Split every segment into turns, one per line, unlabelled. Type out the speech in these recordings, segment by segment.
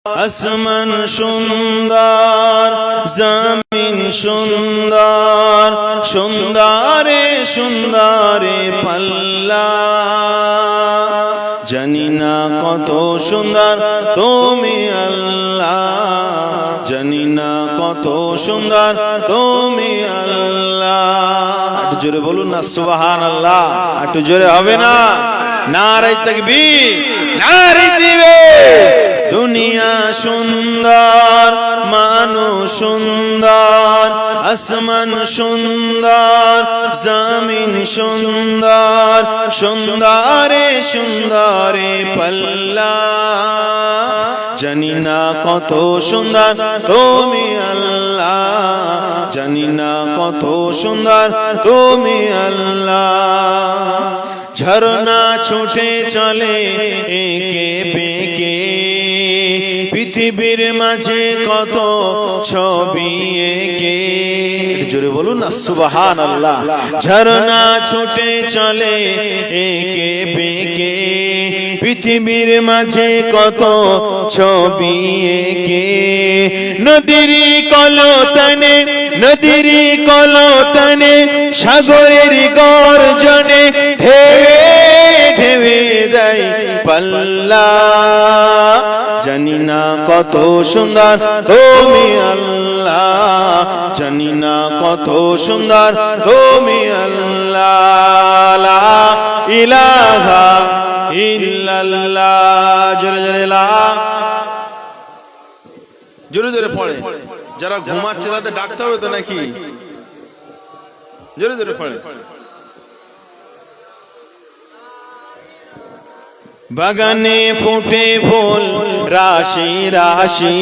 আসমান সুন্দর জমিন সুন্দর সুন্দরে সুন্দরে পাল্লা জানি না কত সুন্দর তুমি আল্লাহ জানি না কত সুন্দর তুমি আল্লাহ একটু জোরে বলুন না সুবহানাল্লাহ একটু জোরে হবে না নারে তাকবীর নারে তাকবীর দুনিয়া সুন্দর মানুষ সুন্দর আসমান সুন্দর জমিন সুন্দর সুন্দরে সুন্দরে পাল্লা জানি না কত সুন্দর তুমি আল্লাহ জানি না কত সুন্দর তুমি আল্লাহ ঝরনা ছুটে চলে একে বেঁকে পৃথিবীর মাঝে কত ছবি এঁকে জোরে বলুন না সুবহানাল্লাহ ঝরনা ছুটে চলে একে বেঁকে পৃথিবীর মাঝে কত ছবি এঁকে নদীর কলতানে সাগরের গর্জনে ঢেউে ঢেউে দেয় পাল্লা জানি না কত সুন্দর তুমি আল্লাহ জানি না কত সুন্দর তুমি আল্লাহ লা ইলাহা ইল্লাল্লাহ জোরে জোরে লা জোরে জোরে পড়ে যারা ঘুমাচ্ছে তাদের ডাকতে হবে তো নাকি জোরে জোরে পড়ে বাগানে ফুটে ফুল রাশি রাশি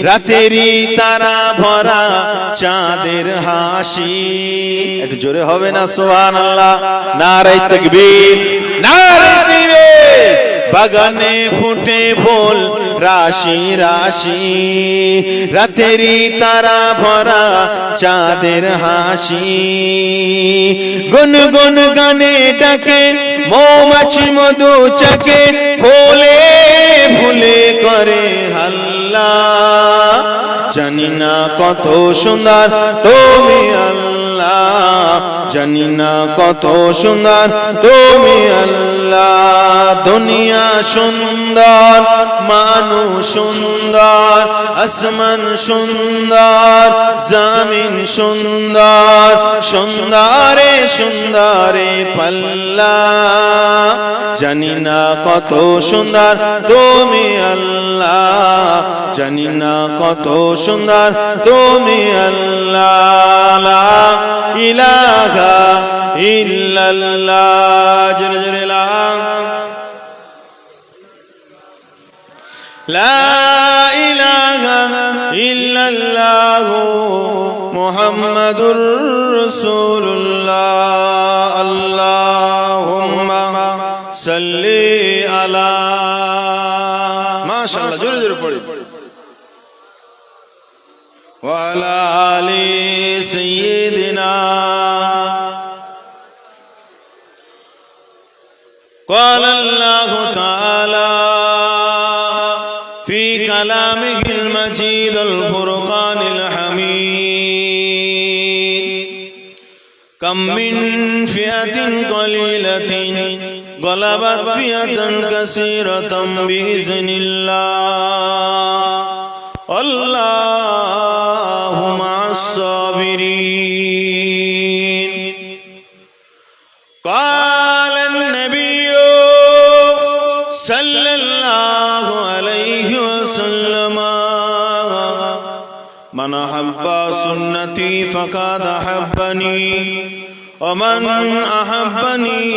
রাতেরই তারা ভরা চাঁদের হাসি একটু জোরে হবে না সুবহানাল্লাহ নারে তাকবীর নারে তাকবীর বাগানে ফুটে ফুল রাশি রাশি রাতেরই তারা ভরা চাঁদের হাসি গুনগুন গানে ডাকে মৌমাছি মধু চাকে ফুলে ফুলে করে হাল্লা জানি না কত সুন্দর তুমি আল্লাহ জানি না কত সুন্দর তুমি আল্লাহ দুনিয়া সুন্দর মানুষ সুন্দর আসমান সুন্দর জমিন সুন্দর সুন্দরে সুন্দরে পাল্লা জানি না কত সুন্দর তুমি আল্লাহ জানি না কত সুন্দর তুমি আল্লাহ লা ইলাহা ইল্লাল্লাহ জোরে জোরে লা ইলাহা ইল্লাল্লাহ মুহাম্মাদুর রাসূলুল্লাহ আল্লাহুম্মা সাল্লি আলা মাশাআল্লাহ জোরে জোরে পড়ে ওয়া আলা আলি সাইয়্যিদিনা قال الله تعالى في كلامه المجيد الفرقان الحميد كم من فئة قليلة غلبت فئة كثيرة بإذن الله والله مع الصابرين قال النبي صلى الله عليه وسلم من أحب سنتي فقد أحبني ومن أحبني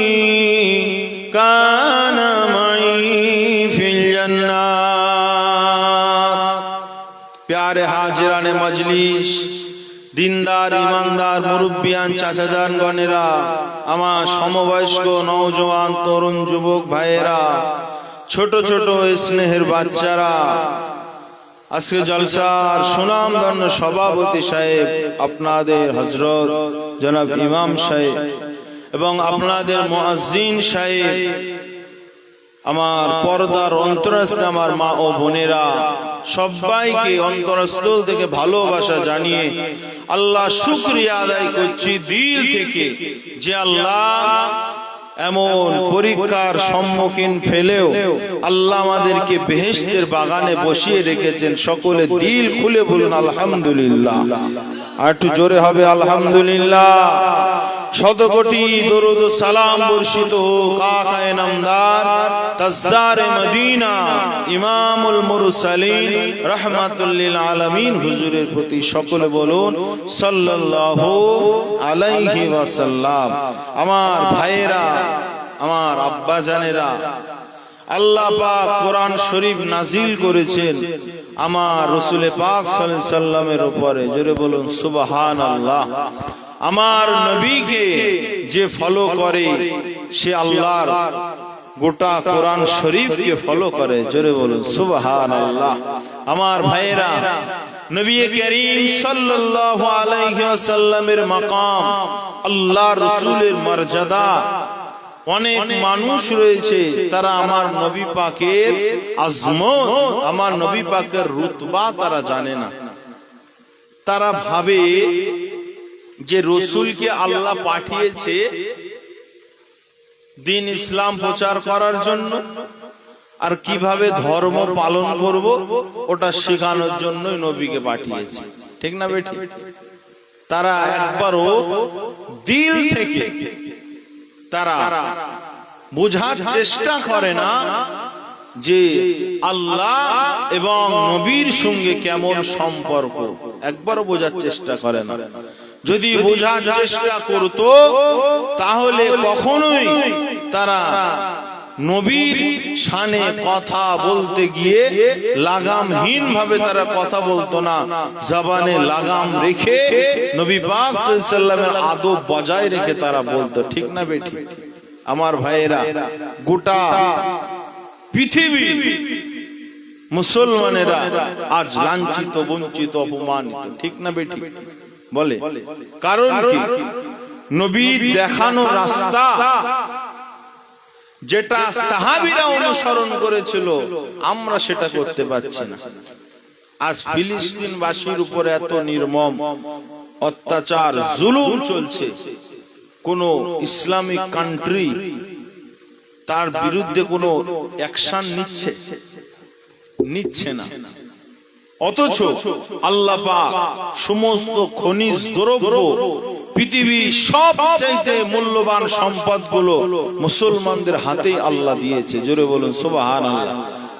كان معي في الجنة प्यारे हाजिराने मजलिस দিনদার ইমানদার মুরব্বিয়ান চাচাজান গণেরা আমার সমবয়স্ক নওজওয়ান তরুণ যুবক ভাইয়েরা ছোট ছোট স্নেহের বাচ্চারা আজকে জলসার সুনামধন্য সভাপতি সাহেব আপনাদের হযরত জনাব ইমাম সাহেব এবং আপনাদের মুয়াজ্জিন সাহেব আমার পর্দার অন্তরাস্থ আমার মা ও বোনেরা, সবাইকে অন্তরস্থল থেকে ভালোবাসা জানিয়ে আল্লাহ শুকরিয়া আদায় করছি দিল থেকে যে আল্লাহ এমন পরীক্ষার সম্মুখীন ফেলেও আল্লাহ আমাদেরকে বেহেশতের বাগানে বসিয়ে রেখেছেন। সকলে দিল খুলে বলুন আলহামদুলিল্লাহ। আর একটু জোরে হবে আলহামদুলিল্লাহ। শতকোটি দরুদ ও সালাম বর্ষিত হোক আকায়ে নামদার তাজদারে মদিনা ইমামুল মুরসালিন রাহমাতুল লিল আলামিন হুজুরের প্রতি। সকলে বলুন সাল্লাল্লাহু আলাইহি ওয়াসাল্লাম। আমার ভাইয়েরা, আমার আব্বা জানেরা, আল্লাহ পাক কোরআন শরীফ নাজিল করেছেন আমার রাসূল পাক সাল্লাল্লাহু আলাইহি সাল্লামের উপরে। জোরে বলুন সুবহানাল্লাহ। আমার নবীকে যে ফলো করে সে আল্লাহর গোটা কোরআন শরীফকে ফলো করে। জোরে বলুন সুবহানাল্লাহ। আমার ভাইয়েরা, নবী করিম সাল্লাল্লাহু আলাইহি ওয়াসাল্লামের মাকাম, আল্লাহর রাসূলের মর্যাদা, অনেক মানুষ রয়েছে তারা আমার নবী পাকের আজমত, আমার নবী পাকের রুতবা তারা জানে না। তারা ভাবে যে রসুলকে আল্লাহ পাঠিয়েছে দিন ইসলাম প্রচার করার জন্য, আর কিভাবে ধর্ম পালন করব ওটা শেখানোর জন্যই নবীকে পাঠিয়েছে। ঠিক না বেটি? তারা একবারও দিল থেকে তারা বোঝার চেষ্টা করে না যে আল্লাহ এবং নবীর সঙ্গে কেমন সম্পর্ক, একবারও বোঝার চেষ্টা করে না। যদি বোঝার চেষ্টা করত তাহলে কখনোই তারা নবীর শানে কথা বলতে গিয়ে লাগামহীন ভাবে তারা কথা বলতো না। জবানে লাগাম রেখে নবী পাক সাল্লাল্লাহু আলাইহি সাল্লামের আদব বজায় রেখে তারা বলতো। ঠিক না বেটি? আমার ভাইয়েরা, গোটা পৃথিবী মুসলমানেরা আজ লাঞ্ছিত, বঞ্চিত, অপমানিত। ঠিক না বেটি? বলে কারণ কি? নবী দেখানো রাস্তা যেটা সাহাবীরা অনুসরণ করেছিল আমরা সেটা করতে পারছি না। আজ ফিলিস্তিনবাসীর উপর এত নির্মম অত্যাচার, জুলুম চলছে, কোন ইসলামিক কান্ট্রি তার বিরুদ্ধে কোনো অ্যাকশন নিচ্ছে না। অথচ আল্লাহ পাক সমস্ত খনিজ দ্রব্য, পৃথিবীর সবচাইতে মূল্যবান সম্পদগুলো মুসলমানদের হাতেই আল্লাহ দিয়েছে। জোরে বলুন সুবহানাল্লাহ।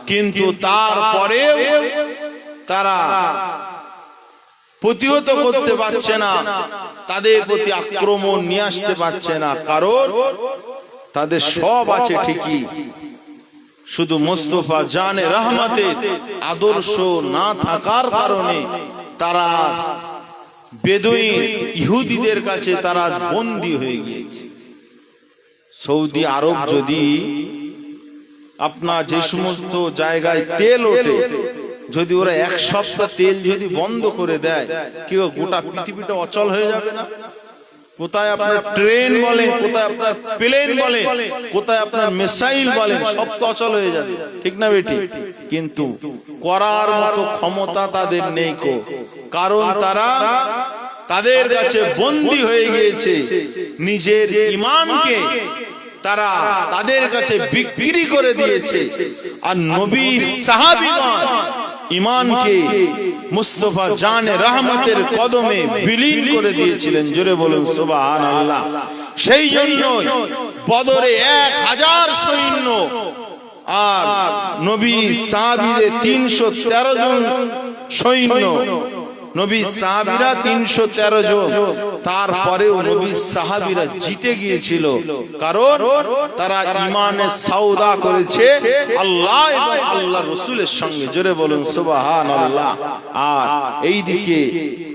কিন্তু তারপরেও তারা প্রতিহত করতে পারছে না, তাদের প্রতি আক্রমণ নিয়ে আসতে পারছে না। কারণ তাদের সব আছে ঠিকই, শুধু মুস্তাফা জানে রহমতের আদর্শ না থাকার কারণে তারা বেদুইন ইহুদিদের কাছে তারা বন্দী হয়ে গিয়েছে। সৌদি আরব যদি আপনার যে সমস্ত জায়গায় তেল ওঠে, যদি ওরা এক সপ্তাহ তেল যদি বন্ধ করে দেয়, কি গোটা পৃথিবীটা অচল হয়ে যাবে না? কোথায় আপনার ট্রেন বলেন, কোথায় আপনার প্লেন বলেন, কোথায় আপনার মিসাইল বলেন, সব তো অচল হয়ে যাবে। ঠিক না বেটি? কিন্তু করার মতো ক্ষমতা তাদের নেই। কারণ তারা তাদের কাছে বন্দী হয়ে গিয়েছে। নিজের ঈমানকে তারা তাদের কাছে বিক্রি করে দিয়েছে। আর নবীর সাহাবীগণ ঈমানকে মুস্তাফা জানে রহমতের কদমে বিলীন করে দিয়েছিলেন। জোরে বলুন সুবহানাল্লাহ। সেই জন্যই বদরে 1000 সৈন্য আর নবী সাহাবীদের 313 জন সৈন্য, নবী সাহাবীরা 313 জন, তারপরেও নবী সাহাবীরা জিতে গিয়েছিল। কারণ তারা ঈমানের সওদা করেছে আল্লাহ এবং আল্লাহর রাসূলের সঙ্গে। জোরে বলুন সুবহানাল্লাহ। আর এইদিকে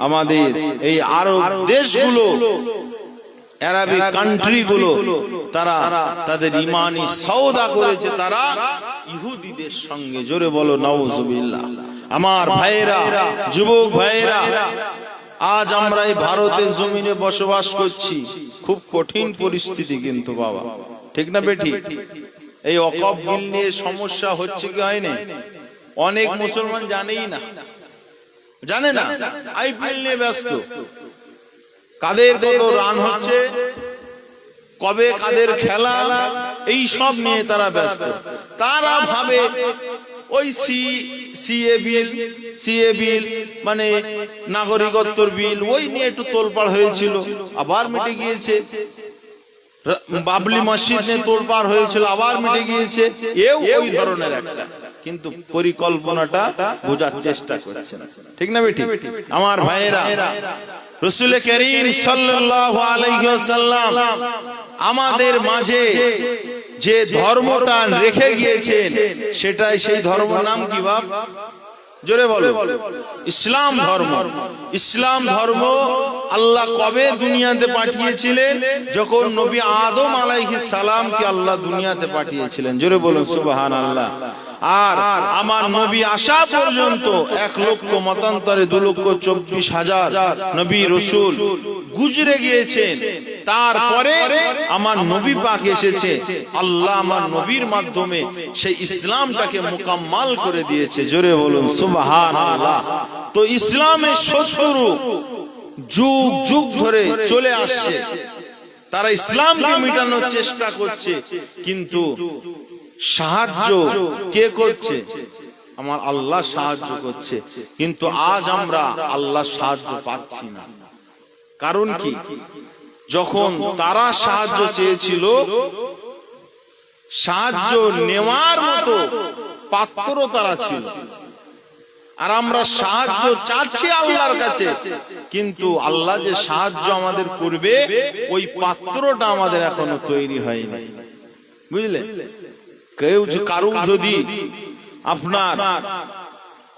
আমাদের এই আরব দেশগুলো, আরবি কান্ট্রিগুলো, তারা তাদের ঈমানি সওদা করেছে তারা ইহুদিদের সঙ্গে। জোরে বলো নাউজুবিল্লাহ। আমার ভাইয়েরা, যুবক ভাইয়েরা, আজ আমরা এই ভারতের জমিনে বসবাস করছি, খুব কঠিন পরিস্থিতি কিন্তু বাবা। ঠিক না বেটি? এই ওয়াকফ বিল নিয়ে সমস্যা হচ্ছে কি হয়নি? অনেক মুসলমান জানেই না, জানে না, আইপিএল নিয়ে ব্যস্ত, কাদের কত রান হচ্ছে, কবে কাদের খেলা, এই সব নিয়ে তারা ব্যস্ত। তারা ভাবে ওই সিএ বিল মানে নাগরিকত্বর বিল, ওই নিয়ে একটু তোলপাড় হয়েছিল, আবার মিটে গিয়েছে। বাবরি মসজিদ নিয়ে তোলপাড় হয়েছিল, আবার মিটে গিয়েছে। এও ওই ধরনের একটা, কিন্তু পরিকল্পনাটা বোঝার চেষ্টা করছে না, ঠিক না বেটি? আমার ভাইয়েরা, রাসূল করিম সাল্লাল্লাহু আলাইহি ওয়াসাল্লাম আমাদের মাঝে যে ধর্মটা রেখে গিয়েছেন, সেটাই সেই ধর্মের নাম কি বাপ? জোরে বলো। ইসলাম ধর্ম। ইসলাম ধর্ম আল্লাহ কবে দুনিয়াতে পাঠিয়েছিলেন? যখন নবী আদম আলাইহিস সালামকে আল্লাহ দুনিয়াতে পাঠিয়েছিলেন। জোরে বলুন সুবহানাল্লাহ। আর আমার নবী আসা পর্যন্ত 1 লক্ষ মতান্তরে 2,24,000 নবী রাসূল গুজরে গিয়েছেন। তারপরে আমার নবী পাক এসেছে, আল্লাহ আমার নবীর মাধ্যমে সেই ইসলামটাকে মুকাম্মাল করে দিয়েছে। জোরে বলুন সুবহানাল্লাহ। তো ইসলামের শত্রু যুগ যুগ ধরে চলে আসছে, তারা ইসলামকে মিটানোর চেষ্টা করছে, কিন্তু সাহায্য কে করছে? আমার আল্লাহ সাহায্য করছে। কিন্তু আজ আমরা আল্লাহ সাহায্য পাচ্ছি না। কারণ কি? যখন তারা সাহায্য চেয়েছিল, সাহায্য নেওয়ার মতো পাত্র তারা ছিল, আর আমরা সাহায্য চাচ্ছি আল্লাহর কাছে, কিন্তু আল্লাহ যে সাহায্য আমাদের করবে ওই পাত্রটা আমাদের এখনো তৈরি হয়নি। বুঝলে? কেউ কারো যদি আপনার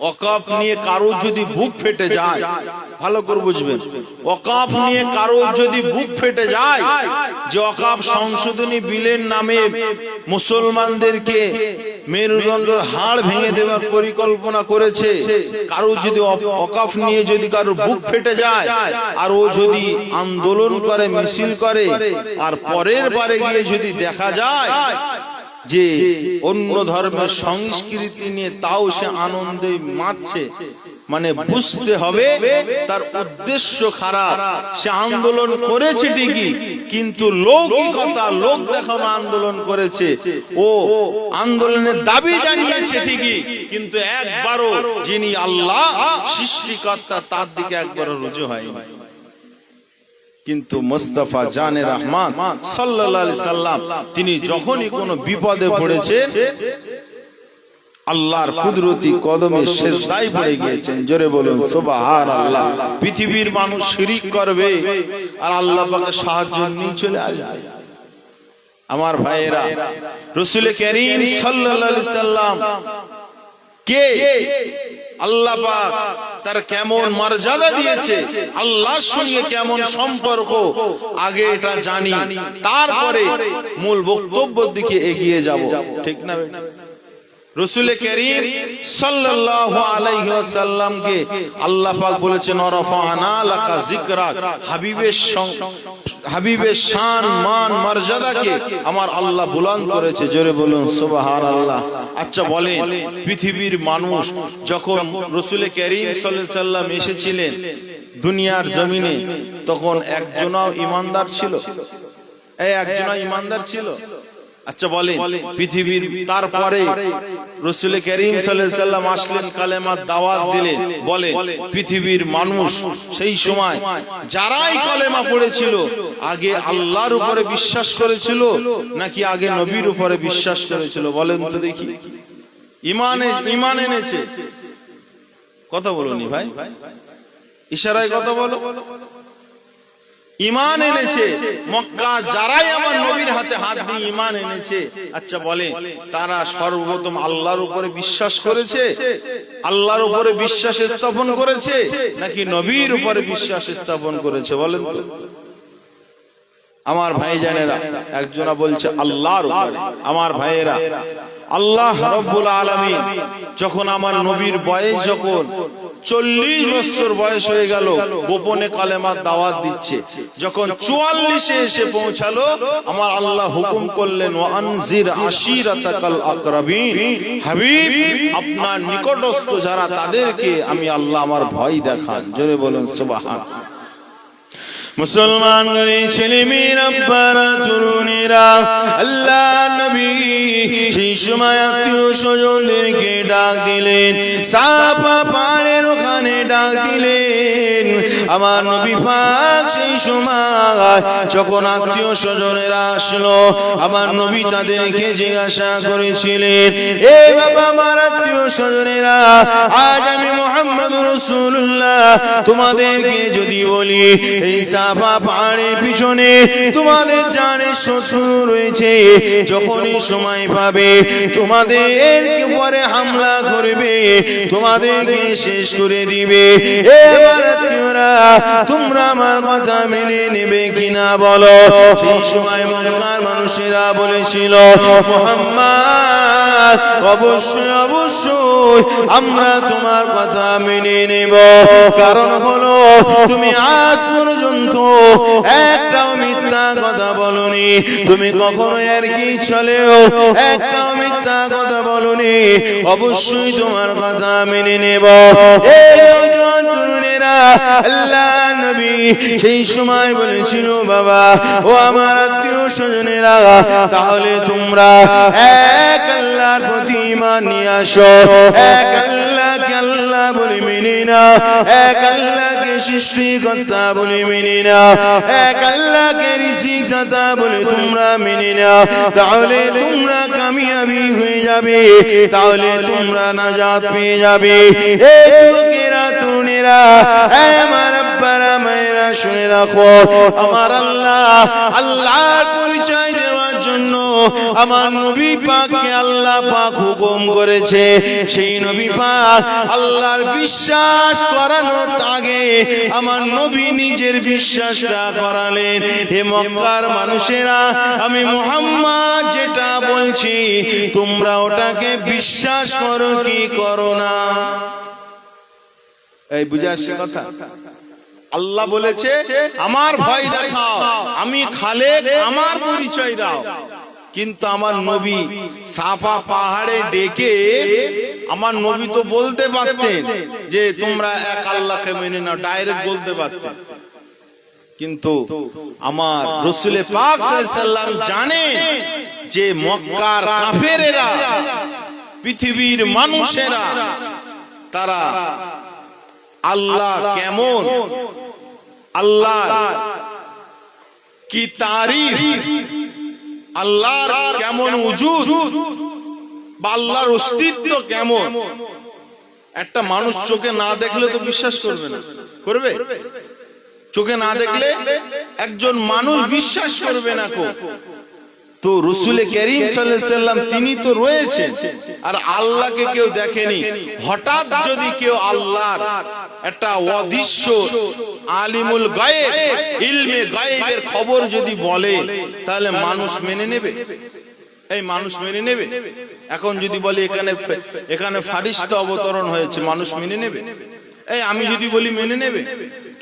ওয়াকফ নিয়ে কারো যদি বুক ফেটে যায়, ভালো করে বুঝবেন, ওয়াকফ নিয়ে কারো যদি বুক ফেটে যায় যে ওয়াকফ সংশোধনী বিলের নামে মুসলমানদেরকে মেরুদণ্ডের হাড় ভেঙে দেওয়ার পরিকল্পনা করেছে, কারো যদি ওয়াকফ নিয়ে যদি কারো বুক ফেটে যায় আর ও যদি আন্দোলন করে, মিছিল করে, আর পরের বারে গিয়ে যদি দেখা যায় যে অন্য ধর্মের সংস্কৃতি নিয়ে তাও সে আনন্দে মাতছে, মানে বুঝতে হবে তার উদ্দেশ্য খারাপ। সে আন্দোলন করেছে ঠিকই, কিন্তু লৌকিকতা, লোক দেখানো আন্দোলন করেছে। ও আন্দোলনের দাবি জানিয়েছে ঠিকই, কিন্তু একবারও যিনি আল্লাহ সৃষ্টিকর্তা তার দিকে একবারও রুজু হয়নি। কিন্তু মুস্তাফা জানে রহমান সাল্লাল্লাহু আলাইহি সাল্লাম তিনি যখনই কোনো বিপদে পড়েছেন, আল্লাহর কুদরতি কদমে সিজদায় পড়ে গিয়েছেন। জোরে বলুন সুবহানাল্লাহ। পৃথিবীর মানুষ শিরক করবে আর আল্লাহ পাকের সাহায্য নিয়ে চলে আসবে। আমার ভাইয়েরা, রাসূল করিম সাল্লাল্লাহু আলাইহি সাল্লাম কে? আল্লাহ পাক তার কেমন মর্যাদা দিয়েছে, আল্লাহর সঙ্গে কেমন সম্পর্ক, আগে এটা জানি, তারপরে মূল বক্তব্যের দিকে এগিয়ে যাব, ঠিক না? রাসূল করিম সাল্লাল্লাহু আলাইহি ওয়াসাল্লামকে আল্লাহ পাক বলেছেন ওয়ারাফা'না লাকা যিকরাক, হাবিবের শান মান মর্যাদাকে আমার আল্লাহ বুলন্দ করেছে। জোরে বলুন সুবহানাল্লাহ। আচ্ছা বলেন, পৃথিবীর মানুষ যখন রাসূল করিম সাল্লাল্লাহু আলাইহি সাল্লাম এসেছিলেন দুনিয়ার জমিনে, তখন একজনও ঈমানদার ছিল? একজনও ঈমানদার ছিল? আচ্ছা বলেন, পৃথিবীর তারপরে রাসূল করিম সাল্লাল্লাহু আলাইহি সাল্লাম আসলেন, কালেমার দাওয়াত দিলেন, বলেন পৃথিবীর মানুষ সেই সময় যারাই কালেমা পড়েছিল আগে আল্লাহর উপরে বিশ্বাস করেছিল নাকি আগে নবীর উপরে বিশ্বাস করেছিল? বলেন তো দেখি। ঈমান এনেছে? কথা বলুনি ভাই, ইশারায় কথা বলো। ঈমান এনেছে মক্কা যারাই আমার নবীর হাতে হাত দিয়ে ঈমান এনেছে। আচ্ছা বলে, তারা সর্বপ্রথম আল্লাহর উপরে বিশ্বাস করেছে, আল্লাহর উপরে বিশ্বাস স্থাপন করেছে, নাকি নবীর উপরে বিশ্বাস স্থাপন করেছে? বলেন তো। আমার ভাইজানেরা, একজনা বলছে আল্লাহর উপরে। আমার ভাইয়েরা, আল্লাহ রাব্বুল আলামিন যখন আমার নবীর বয়স যখন 40 বছর বয়স হয়ে গেল, গোপনে কালেমার দাওয়াত দিচ্ছে। যখন 44-এ এসে পৌঁছালো, আমার আল্লাহ হুকুম করলেন, ওয়া আনজির আশিরাতাকাল আকরাবিন, হাবিব আপনার নিকটস্থ যারা তাদেরকে আমি আল্লাহ আমার ভয় দেখান। জোরে বলুন সুবহানাল্লাহ। মুসলমান ঘরে ছেলে মেয়েরা, আব্বারা, তরুণেরা, আল্লাহ নবী সেই সময় আত্মীয় স্বজনদেরকে ডাক দিলেন, সাফা পাহাড়ের ওখানে ডাক দিলেন। আমার নবী পাক সেই সময় যখন আত্মীয় স্বজনেরা আসলো, আমার নবী তাদেরকে জিজ্ঞাসা করেছিলেন, এ বাবা আমার আত্মীয় স্বজনেরা, আজ আমি মুহাম্মদুর রাসূলুল্লাহ তোমাদেরকে যদি বলি এই সাফা পাহাড়ের পিছনে তোমাদের জানের শত্রু রয়েছে, যখনই সময় পাবে তোমাদের উপরে হামলা করবে, তোমাদেরকে শেষ করে দিবে। এবার আত্মীয়রা তোমরা আমার কথা মেনে নেবে কিনা বলো। সেই সময় মক্কার মানুষেরা বলেছিল, মুহাম্মদ অবশ্যই অবশ্যই আমরা তোমার কথা মেনে নেব, কারণ হলো তুমি আজ পর্যন্ত একটাও মিথ্যা কথা বলনি, তুমি কখনো আর কি চলেও একটাও মিথ্যা কথা বলনি, অবশ্যই তোমার কথা মেনে নেব। এই নওজোয়ান তরুণেরা, আল্লাহ নবী সেই সময় বলেছিল, বাবা ও আমার আত্মীয় স্বজনেরা, তাহলে তোমরা এক আল্লাহর প্রতি ঈমান নিয়ে আসো, এক আল্লাহকে আল্লাহ বলে মেনে নাও, এক আল্লাহকে সৃষ্টিকর্তা বলে মেনে নাও, এক আল্লাহকে রিজিকদাতা বলে তোমরা মেনে নাও, তাহলে তোমরা কামিয়াবি হয়ে যাবে, তাহলে তোমরা নাজাত পেয়ে যাবে। এই যুবকেরা, তরুণেরা, আমার আব্বারা, মায়েরা শুনে রাখো, আমার আল্লাহ আল্লাহর পরিচয় দেওয়ার জন্য আমার নবী পাককে আল্লাহ পাক হুকুম করেছে। সেই নবী পাক আল্লাহর বিশ্বাস করানোর আগে আমার নবী নিজের বিশ্বাসটা করালেন। হে মক্কার মানুষেরা, আমি মুহাম্মদ যেটা বলছি তোমরা ওটাকে বিশ্বাস করো কি করো না। এই বুঝে আসছে কথা? আল্লাহ বলেছে আমার ভয় দেখাও, আমি খালেক, আমার পরিচয় দাও। কিন্তু আমার নবী সাফা পাহাড়ে ডেকে আমার নবী তো বলতে পারতেন যে তোমরা এক আল্লাহকে মেনে নাও, ডাইরেক্ট বলতে পারতেন, কিন্তু আমার রাসূল পাক সাল্লাল্লাহু আলাইহি সাল্লাম জানেন যে মক্কার কাফেরেরা, পৃথিবীর মানুষেরা, তারা আল্লাহ কেমন, আল্লাহ কি তারিফ, আল্লাহর কেমন উজুদ বা আল্লাহর অস্তিত্ব কেমন, একটা মানুষ চোখে না দেখলে তো বিশ্বাস করবে না। করবে? চোখে না দেখলে একজন মানুষ বিশ্বাস করবে না। তো রাসূল করিম সাল্লাল্লাহু আলাইহি সাল্লাম তিনি তো রয়েছেন, আর আল্লাহকে কেউ দেখেনি। হঠাৎ যদি কেউ আল্লাহর একটা অদৃশ্য আলিমুল গায়েব, ইলমে গায়েবের খবর যদি বলে, তাহলে মানুষ মেনে নেবে? এই মানুষ মেনে নেবে? এখন যদি বলি এখানে ফারিস্তা অবতরণ হয়েছে, মানুষ মেনে নেবে? এই আমি যদি বলি মেনে নেবে?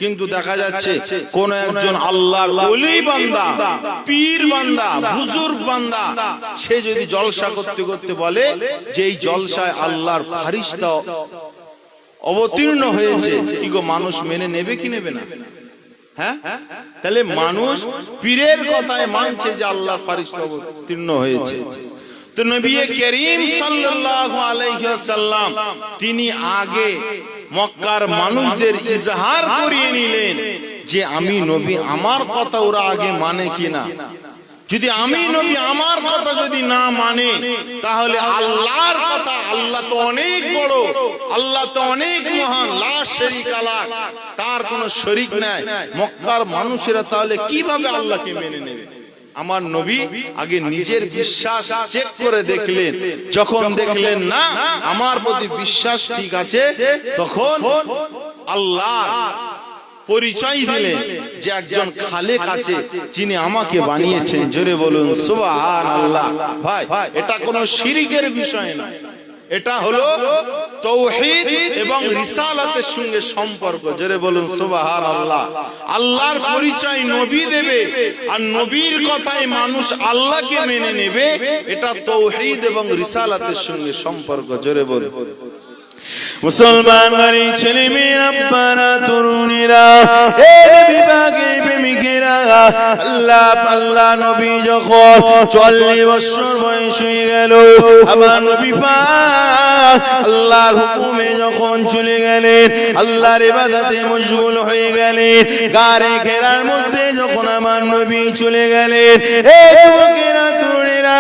কিন্তু দেখা যাচ্ছে কোন একজন আল্লাহর ওলি বান্দা, পীর বান্দা, বুজুর্গ বান্দা, সে যদি জলসা করতে করতে বলে যে এই জলসায় আল্লাহর ফারিস্তা অবতীর্ণ হয়েছে, কি গো মানুষ মেনে নেবে কি নেবে না? হ্যাঁ, তাহলে মানুষ পীরের কথায় মানছে যে আল্লাহর ফারিস্তা অবতীর্ণ হয়েছে। তো নবী করিম সাল্লাল্লাহু আলাইহি ওয়াসাল্লাম তিনি আগে মক্কার মানুষদের ইজহার করিয়ে নিলেন যে আমি নবী, আমার কথা ওরা আগে মানে কিনা। যদি আমি নবী আমার কথা যদি না মানে, তাহলে আল্লাহর কথা, আল্লাহ তো অনেক বড়, আল্লাহ তো অনেক মহান, লা শারীকা লাহ, তার কোনো শরীক নাই, মক্কার মানুষেরা তাহলে কিভাবে আল্লাহকে মেনে নেবে? আমার নবী আগে নিজের বিশ্বাস চেক করে দেখলেন, যখন দেখলেন না আমার প্রতি বিশ্বাস ঠিক আছে, তখন আল্লাহ পরিচয় দিলেন যে একজন খালেক আছে যিনি আমাকে বানিয়েছেন। জোরে বলুন সুবহানাল্লাহ। ভাই, এটা কোনো শিরকের বিষয় না, এটা হলো তাওহীদ এবং রিসালাতের সঙ্গে সম্পর্ক। জোরে বলুন সুবহানাল্লাহ। আল্লাহর পরিচয় নবী দেবে, আর নবীর কথায় মানুষ আল্লাহকে মেনে নেবে, এটা তাওহীদ এবং রিসালাতের সঙ্গে সম্পর্ক। জোরে বলুন। মুসলমান বাড়ি ছেলে মেয়েরা, আব্বারা, তরুণীরা, এই নবী পাকের প্রেমিকেরা, আল্লাহ নবী যখন 40 বছর বয়স হয়ে গেল, আমার নবী পাক আল্লাহর হুকুমে যখন চলে গেলেন, আল্লাহর ইবাদতে মশগুল হয়ে গেলেন, গারে ঘেরার মধ্যে যখন আমার নবী চলে গেলেন, এই যুবকেরা, তরুণীরা,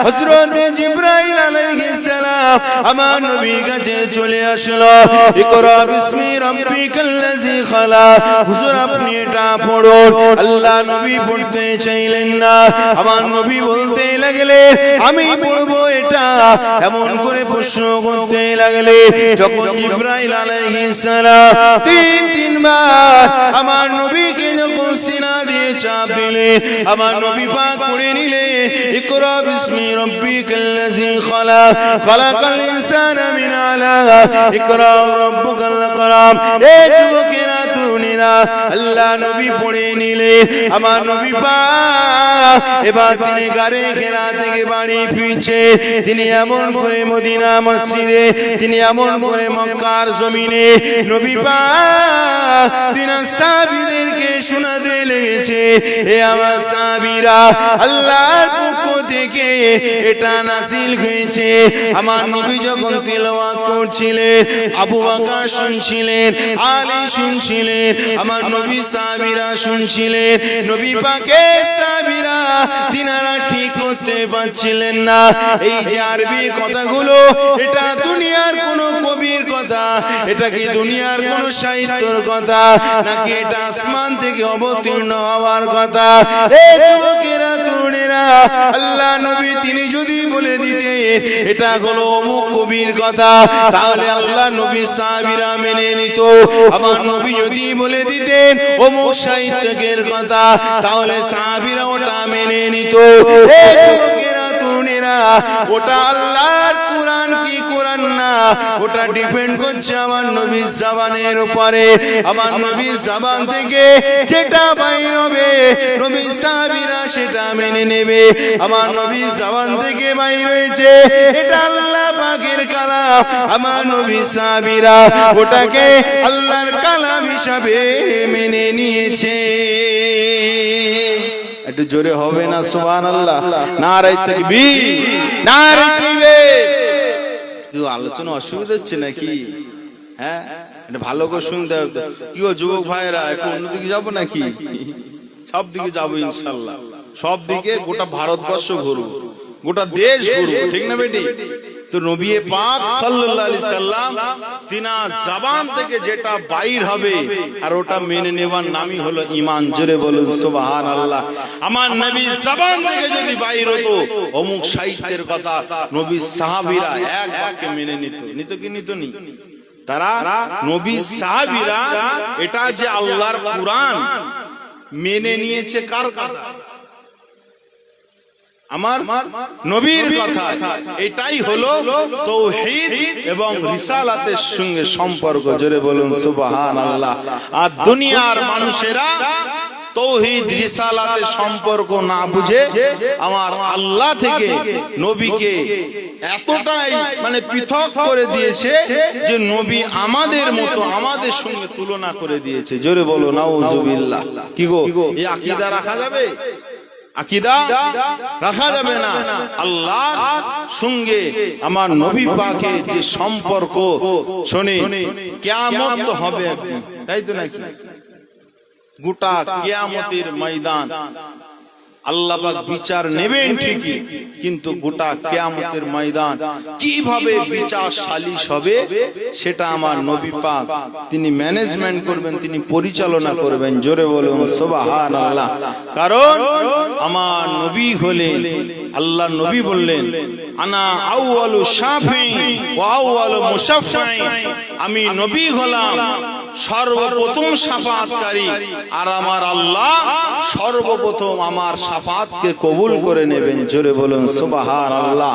হযরত জিবরাইল আলাইহিস সালাম আমার নবীর কাছে চলে আসলো। ইকরা বিসমি রাব্বিকাল্লাযী খালাক, হুজুর আপনি এটা পড়ুন। আল্লাহ নবী পড়তে চাইলেন না, আমার নবী বলতে লাগলেন আমি পড়বো এটা, এমন করে প্রশ্ন করতে লাগলেন। যখন জিবরাইল আলাইহিস সালাম তিনবার আমার নবীকে যখন সিনা দিয়ে চাপ দিলেন, আমার নবী পাক পড়ে নিলেন ইকরা বিসমি রাব্বিকাল্লাযী খালাক, খালাকাল ইনসানা মিন আলাক, ইকরা রাব্বুকাল আকরাম। এই যুবকেরা, তরুণীরা, আল্লাহ নবী পড়ে নিলেন, আমার নবী পাক এবার তিনি গারে ঘেরা থেকে বাড়ি ফিরছে। তিনি এমন করে মদিনা মসজিদে, তিনি এমন করে মক্কার জমিনে নবী পাক তিনি সাহাবীদেরকে শোনাতে লেগেছে, এ আমার সাহাবীরা, আল্লাহর পক্ষ থেকে এটা নাযিল হয়েছে। আমার নবী যখন তিলাওয়াত করছিলেন, আবু বকর শুনছিলেন, আলী শুনছিলেন, আমার নবী সাহাবীরা শুনছিলেন। নবী পাকের সাহাবীরা তিনারা ঠিক করতে পারছিলেন না, এই যে আরবি কথাগুলো, এটা দুনিয়ার কোন কবির কথা, এটা কি দুনিয়ার কোন সাহিত্যের কথা, নাকি এটা আসমান থেকে অবতীর্ণ হওয়ার কথা? এই যুবকেরা, তরুণেরা, আল্লাহ নবী তিনি যদি বলে দিতেন এটা হলো অমুক কবির কথা, তাহলে আল্লাহ নবী সাহাবীরা মেনে নিত। আমার নবী যদি বলে দিতেন অমুক সাহিত্যিকের কথা, তাহলে সাহাবীরা ওটা মেনে নিত। এই যুবকেরা, তরুণেরা, ওটা আল্লাহর কোরআন কি কোরআন না, ওটা ডিপেন্ড করছে আমার নবীর জবানের উপরে। আমার নবীর জবান থেকে যেটা বাইর হবে, নবীর সাহাবীরা সেটা মেনে নেবে। আমার নবীর জবান থেকে বাইর হয়েছে, এটা আল্লাহ পাকের কালাম, আমার নবীর সাহাবীরা ওটাকে আল্লাহর কালাম হিসাবে মেনে নিয়েছে। একটু জোরে হবে না সুবহানাল্লাহ? নারায়ে তাকবীর, নারায়ে তাকবীর। কি আলোচনা অসুবিধা হচ্ছে নাকি? হ্যাঁ, এটা ভালো করে শুনতে হবে। কি ও যুবক ভাইরা, একটু অন্যদিকে যাবো নাকি? সব দিকে যাবো ইনশাআল্লাহ, সব দিকে, গোটা ভারতবর্ষ ঘুরবো, গোটা দেশ ঘুরবো, ঠিক না বেটি? তো নবী পাক সাল্লাল্লাহু আলাইহি সাল্লাম তিনার জবান থেকে যেটা বাইর হবে, আর ওটা মেনে নেওয়ার নামই হলো ঈমান। জোরে বলুন সুবহানাল্লাহ। আমার নবীর জবান থেকে যদি বাইর হতো অমুক সাহিত্যের কথা, নবীর সাহাবীরা এক বাক্যে মেনে নিত। নিত কি নিত নি? তারা নবীর সাহাবীরা এটা যে আল্লাহর কুরআন মেনে নিয়েছে, কার কথা? আমার নবীর কথা। এটাই হলো তাওহীদ এবং রিসালাতের সঙ্গে সম্পর্ক। জোরে বলুন সুবহানাল্লাহ। আর দুনিয়ার মানুষেরা তাওহীদ রিসালাতের সম্পর্ক না বুঝে আমার আল্লাহ থেকে নবীকে এতটাই মানে পৃথক করে দিয়েছে যে নবী আমাদের মতো, আমাদের সঙ্গে তুলনা করে দিয়েছে। জোরে বলো নাউজুবিল্লাহ। কি গো, এই আকীদা রাখা যাবে? আকীদা রাখা যাবে না। আল্লাহর সঙ্গে আমার নবী পাকের যে সম্পর্ক, শুনে কিয়ামত তো হবে একদিন, তাই তো নাকি? গোটা কিয়ামতের ময়দান আল্লাহ পাক বিচার নেবেন ঠিকই, কিন্তু গোটা কিয়ামতের ময়দান কিভাবে বিচার সালিশ হবে সেটা আমার নবী পাক তিনি ম্যানেজমেন্ট করবেন, তিনি পরিচালনা করবেন। জোরে বলুন সুবহানাল্লাহ। কারণ আমার নবী হলেন, আল্লাহর নবী বললেন আনা আউয়ালু শাফি ওয়া আউয়ালু মুশাফফি, আমি নবী হলাম সর্বপ্রথম শাফাআতকারী, আর আমার আল্লাহ সর্বপ্রথম আমার শাফাআতকে কবুল করে নেবেন। জোরে বলুন সুবহানাল্লাহ।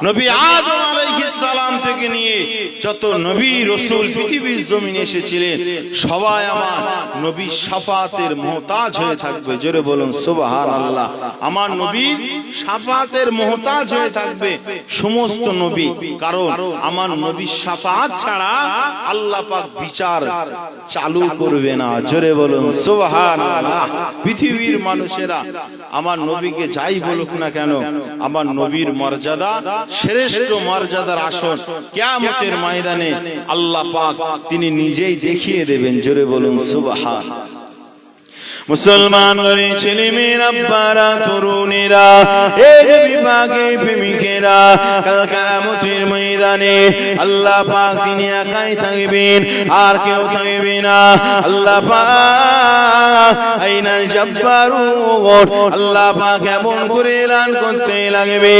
নবী আদম আলাইহিস সালাম থেকে নিয়ে যত নবী রাসূল পৃথিবীর জমিনে এসেছিলেন, সবাই আমার নবীর শাফাআতের মুহতাজ হয়ে থাকবে। জোরে বলুন সুবহানাল্লাহ। আমার নবীর শাফাআতের মুহতাজ হয়ে থাকবে সমস্ত নবী, কারণ আমার নবীর শাফাআত ছাড়া আল্লাহ পাক বিচার চালু করবে না। জোরে বলুন সুবহানাল্লাহ। পৃথিবীর মানুষেরা আমার নবীকে যাই বলুক না কেন, আমার নবীর মর্যাদা শ্রেষ্ঠ মর্যাদার আসন কিয়ামতের ময়দানে আল্লাহ পাক তিনি নিজেই দেখিয়ে দেবেন। জোরে বলুন সুবহানাল্লাহ। মুসলমান ঘরে ছেলে মেয়েরা, আব্বারা, তরুণেরা, এই বিভাগে প্রেমিকেরা, কাল কিয়ামতের ময়দানে আল্লাহ পাক তিনি একাই থাকবেন, আর কেউ থাকবে না। আল্লাহ পাক আইনাল জব্বারুন, আল্লাহ পাক এমন করে এলান করতে লাগবে,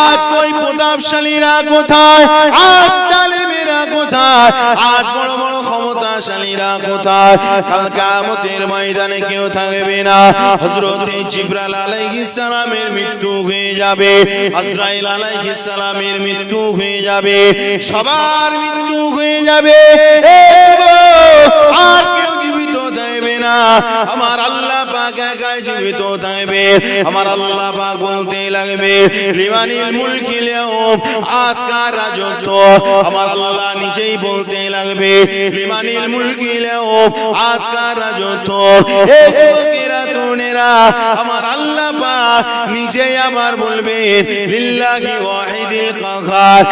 আজ কই প্রতাপশালীরা কোথায়, আজ জালেমেরা কোথায়, আজ বড় বড় ক্ষমতাশালীরা কোথায়। কাল কিয়ামতের ময়দানে কেউ থাকবে না। হযরত জিবরাইল আলাইহিস সালামের মৃত্যু হয়ে যাবে, আজরাইল আলাইহিস সালামের মৃত্যু হয়ে যাবে, সবার মৃত্যু হয়ে যাবে, আর কেউ জীবিত থাকবে না। আমার আল্লাহ পাক একাই জীবিত থাকবে। আমার আল্লাহ পাক বলতে লাগবে, লিমানিল মুলকিল ইয়াউম, আজকার রাজত্ব আমার আল্লাহ নিজেই বলতে লাগবে, লিমানিল মুলকিল ইয়াউম, আজকার রাজত্ব। এই যুবকেরা, তরুণেরা, আমার আল্লাহ পাক নিজেই আবার বলবেন, লিল্লাহি ওয়াহিদিল কাহার,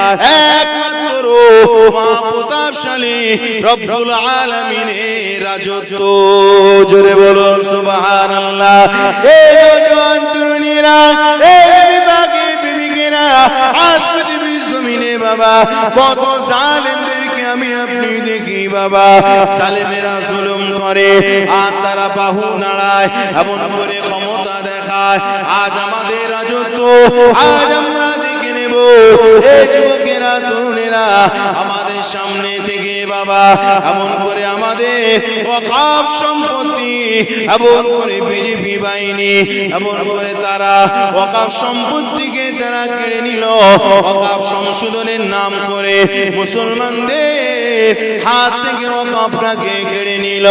একমাত্র মহাপ্রতাপশালী রব্বুল আলামিনের রাজত্ব। জোরে বলুন সুবহানাল্লাহ। এই জওয়ান তরুণীরা, এই বিভাগে প্রেমিকেরা, আজ পৃথিবীর জমিনে বাবা কত জালেমদেরকে আমি আপনি দেখি বাবা, জালেমেরা জুলুম করে আর তারা বাহু নাড়ায়, এমন করে ক্ষমতা দেখায়। আজ আমাদের রাজত্ব, আজ আমরা দেখে নেব। এই যুবকেরা, তরুণেরা, আমাদের সামনে থেকে বাবা এমন করে আমাদের ওয়াকফ সম্পত্তি, এমন করে বিজেপি বাহিনী এমন করে তারা ওয়াকফ সম্পত্তিকে তারা কেড়ে নিল, ওয়াকফ সংশোধনের নাম করে মুসলমানদের হাত থেকে ওয়াকফটাকে কেড়ে নিল।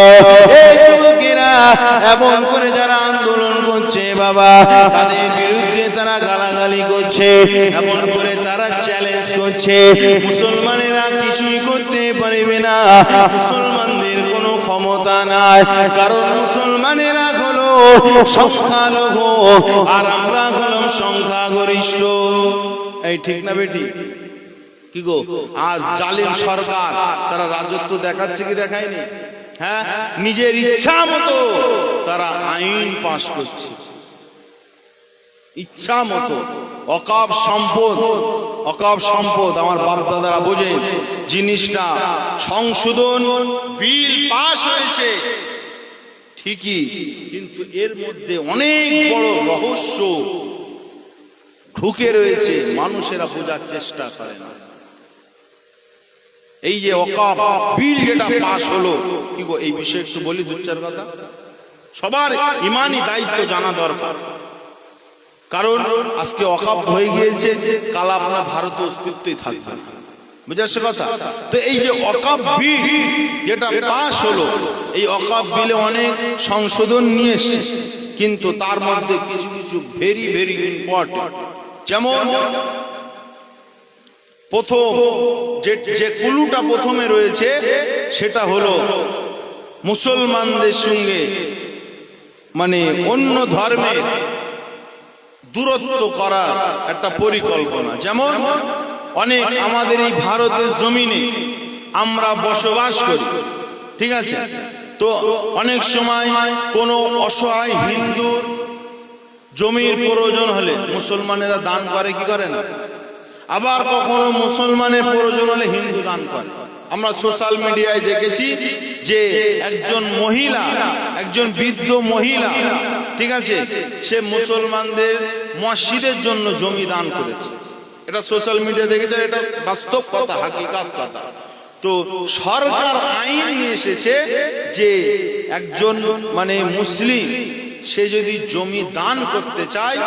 এই যুবকেরা এমন করে যারা আন্দোলন করছে বাবা, তাদের বিরুদ্ধে তারা গালাগালি করছে, এমন করে তারা চ্যালেঞ্জ করছে, মুসলমানেরা কিছুই করতে পারবে না, মুসলমানদের কোনো ক্ষমতা নাই, কারণ মুসলমানেরা হলো সংখ্যালঘু আর আমরা হলাম সংখ্যাগরিষ্ঠ। এই ঠিক না বেটি? কি গো, আজ জালিম সরকার তারা রাজত্ব দেখাচ্ছে কি দেখায়নি? হ্যাঁ, নিজের ইচ্ছা মতো তারা আইন পাশ করছে, ইচ্ছা মতো। ওয়াকফ সম্পদ, ওয়াকফ সম্পদ আমার বাপ দাদারা বোঝেন জিনিসটা। সংশোধন বিল পাস হয়েছে ঠিকই, কিন্তু এর মধ্যে অনেক বড় রহস্য ঢুকে রয়েছে, মানুষেরা বোঝার চেষ্টা করে না। এই যে ওয়াকফ বিল যেটা পাস হলো, কি গো, এই বিষয়ে একটু বলি দু চার কথা। সবার ইমানি দায়িত্ব জানা দরকার, কারণ আজকে ওয়াকফ হয়ে গিয়েছে, কাল আপনার ভারত অস্তিত্বই থাকবে না, বুঝাচ্ছে কথা। তো এই যে ওয়াকফ বিল যেটা পাস হলো, এই ওয়াকফ বিলে অনেক সংশোধন নিয়ে এসেছে, কিন্তু তার মধ্যে কিছু কিছু ভেরি ভেরি ইম্পর্টেন্ট, যেমন প্রথম যে কুলুটা প্রথমে রয়েছে সেটা হলো মুসলমানদের সঙ্গে মানে অন্য ধর্মের দূরত্ব করার একটা পরিকল্পনা। যেমন অনেক আমাদের এই ভারতের জমিনে আমরা বসবাস করি, ঠিক আছে, তো অনেক সময় কোনো অসহায় হিন্দুর জমির প্রয়োজন হলে মুসলমানেরা দান করে কি করে না, আবার কখনো মুসলমানের প্রয়োজন হলে হিন্দু দান করে। আমরা সোশ্যাল মিডিয়ায় দেখেছি যে একজন মহিলা, একজন বৃদ্ধ মহিলা, ঠিক আছে, সে মুসলমানদের মসজিদের জন্য জমি দান করেছে। এটা সোশ্যাল মিডিয়া দেখেছে, এটা বাস্তব কথা, হাকিকাত কথা। তো সরকার আইন নিয়ে এসেছে যে একজন মানে মুসলিম সে যদি জমি দান করতে চায়,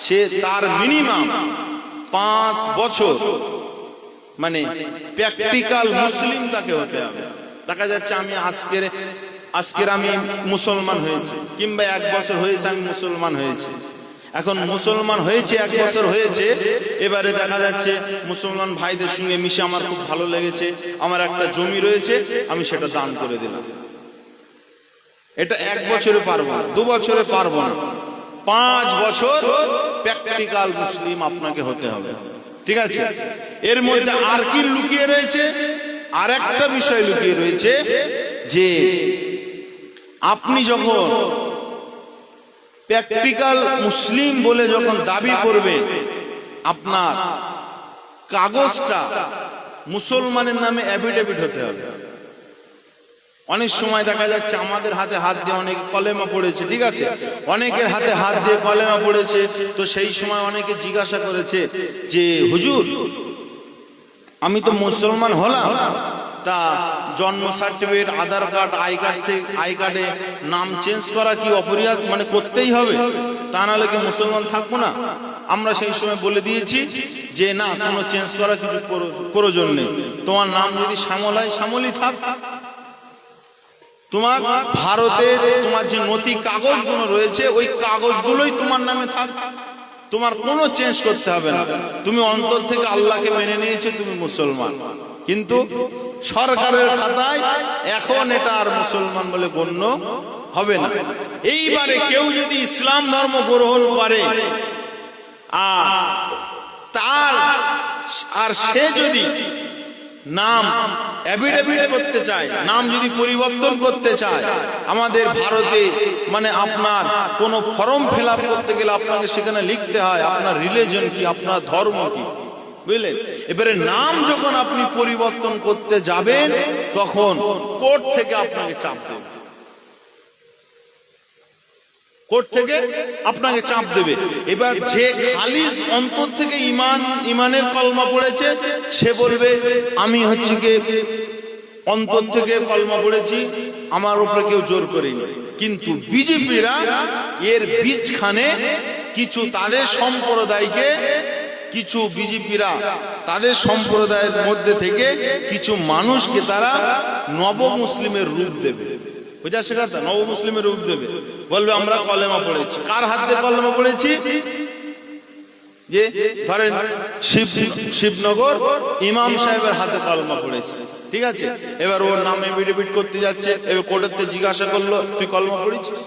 সে তার মিনিমাম 5 বছর মানে প্র্যাকটিক্যাল মুসলিম তাকে হতে হবে। দেখা যাচ্ছে আমি আজকের আমি মুসলমান হয়েছি, কিংবা 1 বছর হয়েছে আমি মুসলমান হয়েছি, এখন মুসলমান হয়েছে 1 বছর হয়েছে, এবারে দেখা যাচ্ছে মুসলমান ভাইদের সঙ্গে মিশে আমার খুব ভালো লেগেছে, আমার একটা জমি রয়েছে, আমি সেটা দান করে দিলাম। এটা 1 বছরে পারবো না, 2 বছরে পারবো না, 5 বছর প্র্যাকটিক্যাল মুসলিম আপনাকে হতে হবে। ঠিক আছে, এর মধ্যে আর কি লুকিয়ে রয়েছে? আর একটা বিষয় লুকিয়ে রয়েছে যে আপনি যখন প্র্যাকটিক্যাল মুসলিম বলে যখন দাবি করবেন, আপনার কাগজটা মুসলমানের নামে অ্যাফিডেভিট হতে হবে। অনেক সময় দেখা যাচ্ছে আমাদের হাতে হাত দিয়ে অনেকে কলেমা পড়েছে, ঠিক আছে, অনেকের হাতে হাত দিয়ে কলেমা পড়েছে, তো সেই সময় অনেকে জিজ্ঞাসা করেছে যে হুজুর আমি তো মুসলমান হলাম, তা জন্ম সার্টিফিকেট, আধার কার্ড, আই কার্ডে নাম চেঞ্জ করা কি অপরিহার্য, মানে করতেই হবে, তা নাহলে কি মুসলমান থাকবো না? আমরা সেই সময় বলে দিয়েছি যে না, কোনো চেঞ্জ করা কিছু প্রয়োজন নেই, তোমার নাম যদি শ্যামল হয় শ্যামলই থাক, তোমার ভারতে তোমার যে নথি কাগজগুলো রয়েছে ওই কাগজগুলোই তোমার নামে থাক, তোমার কোনো চেঞ্জ করতে হবে না, তুমি অন্তর থেকে আল্লাহকে মেনে নিয়েছো, তুমি মুসলমান। কিন্তু সরকারের খাতায় এখন এটা আর মুসলমান বলে গণ্য হবে না। এইবারে কেউ যদি ইসলাম ধর্ম গ্রহণ করে আর সে যদি নাম অ্যাফিডেভিট করতে চায়, নাম যদি পরিবর্তন করতে চায়, আমাদের ভারতে মানে আপনার কোন ফর্ম ফিল আপ করতে গেলে আপনাকে সেখানে লিখতে হয় আপনার রিলিজন কি, আপনার ধর্ম কি, বুঝলেন? এবারে নাম যখন আপনি পরিবর্তন করতে যাবেন তখন কোর্ট থেকে আপনাকে চাপ দেবে, কোর্ট থেকে আপনাকে চাপ দেবে। এবার যে খালিস অন্তর থেকে ইমানের কলমা পড়েছে সে বলবে আমি হচ্ছে কি অন্তর থেকে কলমা পড়েছি, আমার উপরে কেউ জোর করেনি। কিন্তু বিজেপিরা এর বীজখানে কিছু তাদের সম্প্রদায়কে, কিছু বিজেপিরা তাদের সম্প্রদায়ের মধ্যে থেকে কিছু মানুষকে তারা নব মুসলিমের রূপ দেবে, বুঝা শেখাতা, নব মুসলিমের রূপ দেবে, বলবে আমরা কলেমা পড়েছি। কার হাত দিয়ে কলেমা পড়েছি? যে ধরেন শিবনগর ইমাম সাহেবের হাতে কলেমা পড়েছে, ঠিক আছে, এবার ওর নাম এফিডেভিট করতে যাচ্ছে, এবার কোর্টেতে জিজ্ঞাসা করলো তুই কলেমা পড়েছিস?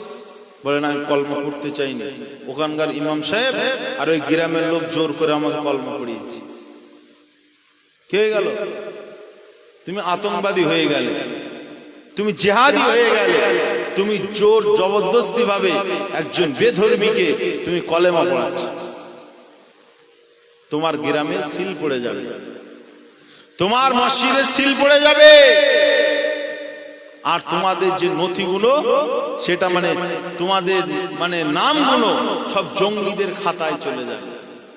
বলে না, আমি কলেমা পড়তে চাইনি, ওখানকার ইমাম সাহেব আর ওই গ্রামের লোক জোর করে আমাকে কলেমা পড়িয়েছে। কি হয়ে গেল? তুমি আতঙ্কবাদী হয়ে গেলে, তুমি জিহাদি হয়ে গেলে, তুমি জোর জবরদস্তি ভাবে একজন বেধর্মীকে তুমি কলেমা পড়াচ্ছ, তোমার গ্রামে সিল পড়ে যাবে, তোমার মসজিদে সিল পড়ে যাবে, আর তোমাদের যে নথিগুলো সেটা মানে তোমাদের মানে নামগুলো সব জঙ্গিদের খাতায় চলে যাবে।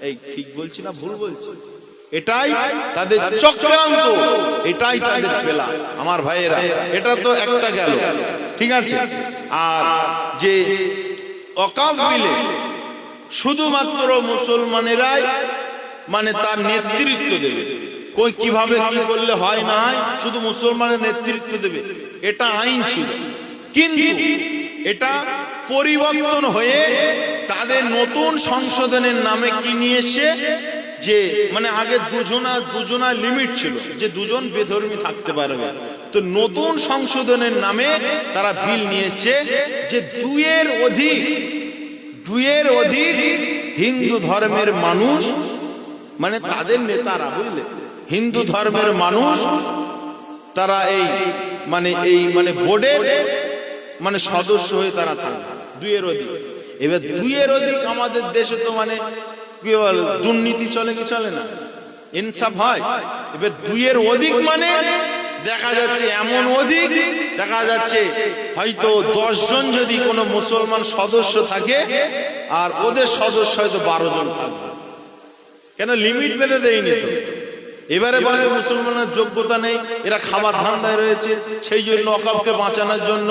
এই ঠিক বলছি না ভুল বলছি? এটাই তাদের চক্রান্ত, এটাই তাদের পেলা আমার ভাইয়েরা। এটা তো একটা গেল, ঠিক আছে। আর যে ওয়াকফ বিলে শুধুমাত্র মুসলমানেরাই মানে তার নেতৃত্ব দেবে, কই কিভাবে কি করলে হয় না হয় শুধু মুসলমানের নেতৃত্ব দেবে, এটা আইন ছিল। কিন্তু এটা পরিবর্তন হয়ে তাদের নতুন সংশোধনের নামে কি নিয়ে এসে যে মানে আগে দুজনা লিমিট ছিল যে 2 জন বেধর্মী থাকতে পারবে, তো নতুন সংশোধনের নামে তারা বিল নিয়ে এসেছে যে 2-এর অধিক হিন্দু ধর্মের মানুষ মানে তাদের নেতারা, বুঝলে, হিন্দু ধর্মের মানুষ তারা এই মানে বোর্ডের মানে সদস্য হয়ে তারা থাকবে 2-এর অধিক। এবার 2-এর অধিক আমাদের দেশে তো মানে কি বল, দুর্নীতি চলে কি চলে না, ইনসাফ হয়। এবার 2-এর অধিক মানে দেখা যাচ্ছে এমন অধিক, দেখা যাচ্ছে হয়তো 10 জন যদি কোনো মুসলমান সদস্য থাকে আর ওদের সদস্য হয়তো 12 জন থাকবে। কেন লিমিট বেঁধে দেয়নি তো, এবারে বলে মুসলমানের যোগ্যতা নেই, এরা খাবার ধান্দায় রয়েছে, সেই জন্য ওয়াকফকে বাঁচানোর জন্য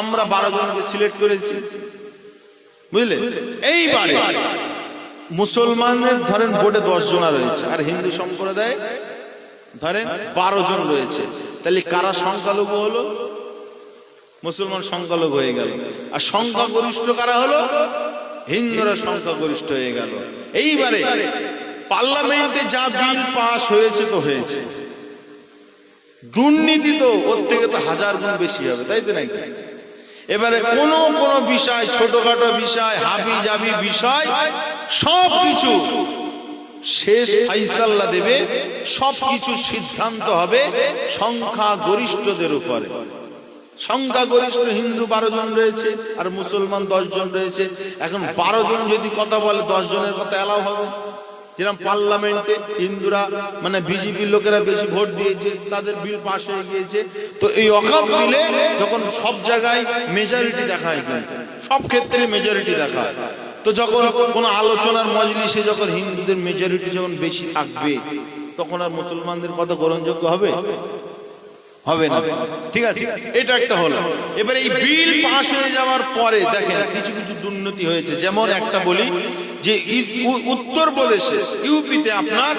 আমরা 12 জনকে সিলেক্ট করেছি, বুঝলে। এইবারে মুসলমানদের ধরেন বোর্ডে 10 জন রয়েছে, আর হিন্দু সম্প্রদায় ধরেন 12 জন রয়েছে, তাহলে কারা সংখ্যালঘু হলো? মুসলমান সংখ্যালঘু হয়ে গেল। আর সংখ্যাগরিষ্ঠ কারা হলো? হিন্দুরা সংখ্যাগরিষ্ঠ হয়ে গেল। এইবারে পার্লামেন্টে যা বিল পাস হয়েছে তো হয়েছে, দুর্নীতি তো ওর থেকে তো 1000 গুণ বেশি হবে, তাই তো নাকি? এবারে কোন কোন বিষয়, ছোটখাটো বিষয়, হাবি জাবি বিষয়, সবকিছু শেষ ফাইসাল্লা দেবে, সবকিছু সিদ্ধান্ত হবে সংখ্যাগরিষ্ঠদের উপরে। সংখ্যাগরিষ্ঠ হিন্দু 12 জন রয়েছে, আর মুসলমান 10 জন রয়েছে। এখন 12 জন যদি কথা বলে, 10 জনের কথা এলাও হবে। যেরকম পার্লামেন্টে হিন্দুরা মানে বিজেপির লোকেরা বেশি ভোট দিয়েছে, তাদের বিল পাস হয়ে গিয়েছে। তো এই ওয়াকফ বিলে যখন সব জায়গায় মেজরিটি দেখায়, কিন্তু সব ক্ষেত্রে মেজরিটি দেখায়, তো যখন কোনো আলোচনার মজলিসে যখন হিন্দুদের মেজরিটি যখন বেশি থাকবে, তখন আর মুসলমানদের কথা গ্রহণযোগ্য হবে? হবে না। ঠিক আছে, এটা একটা হলো। এবারে এই বিল পাস হয়ে যাওয়ার পরে দেখেন কিছু কিছু দুর্নীতি হয়েছে। যেমন একটা বলি যে উত্তরপ্রদেশে ইউপিতে আপনার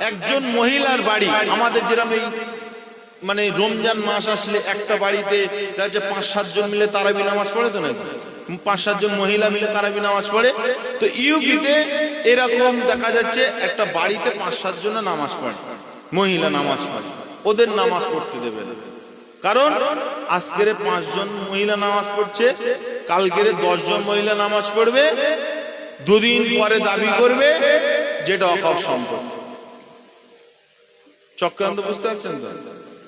একজন মহিলার বাড়ি, আমাদের যেরকম এই মানে রমজান মাস আসলে একটা বাড়িতে 5-7 জন মিলে তারাবি নামাজ পড়ে, তো নাকি 5-7 জন মহিলা মিলে তারাবি নামাজ পড়ে। তো ইউপিতে এরকম দেখা যাচ্ছে একটা বাড়িতে 5-7 জন নামাজ পড়ে, মহিলা নামাজ পড়ে, ওদের নামাজ পড়তে দেবে না। কারণ আজকের 5 জন মহিলা নামাজ পড়ছে, কালকের 10 জন মহিলা নামাজ পড়বে, 2 দিন পরে দাবি করবে যেটা ওয়াকফ সম্পত্তি। চক্রান্ত বুঝতে পারছেন তো?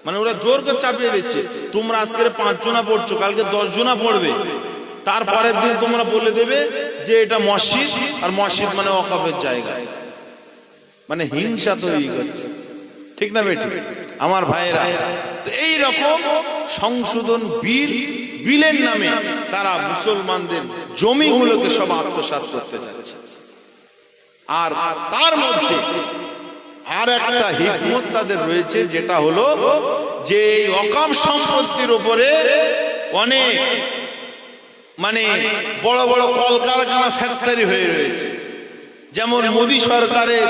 মানে ওরা জোর করে চাপিয়ে দিচ্ছে, তোমরা আজকের 5 জনা পড়ছো, কালকে 10 জনা পড়বে, তারপরের দিন তোমরা বলে দেবে যে এটা মসজিদ, আর মসজিদ মানে ওয়াকফের জায়গা। মানে হিংসা তৈরি করছে, ঠিক না বেটি আমার ভাইয়েরা? তো এই রকম সংশোধন বিলের নামে তারা মুসলমানদের জমিগুলোকে সব আত্মসাৎ করতে যাচ্ছে। আর তার মধ্যে আর একটা হিকমত তাদের রয়েছে, যেটা হলো যে এই ওয়াকফ সম্পত্তির উপরে অনেক মানে বড় বড় কলকারখানা, ফ্যাক্টরি হয়ে রয়েছে। যেমন মোদী সরকারের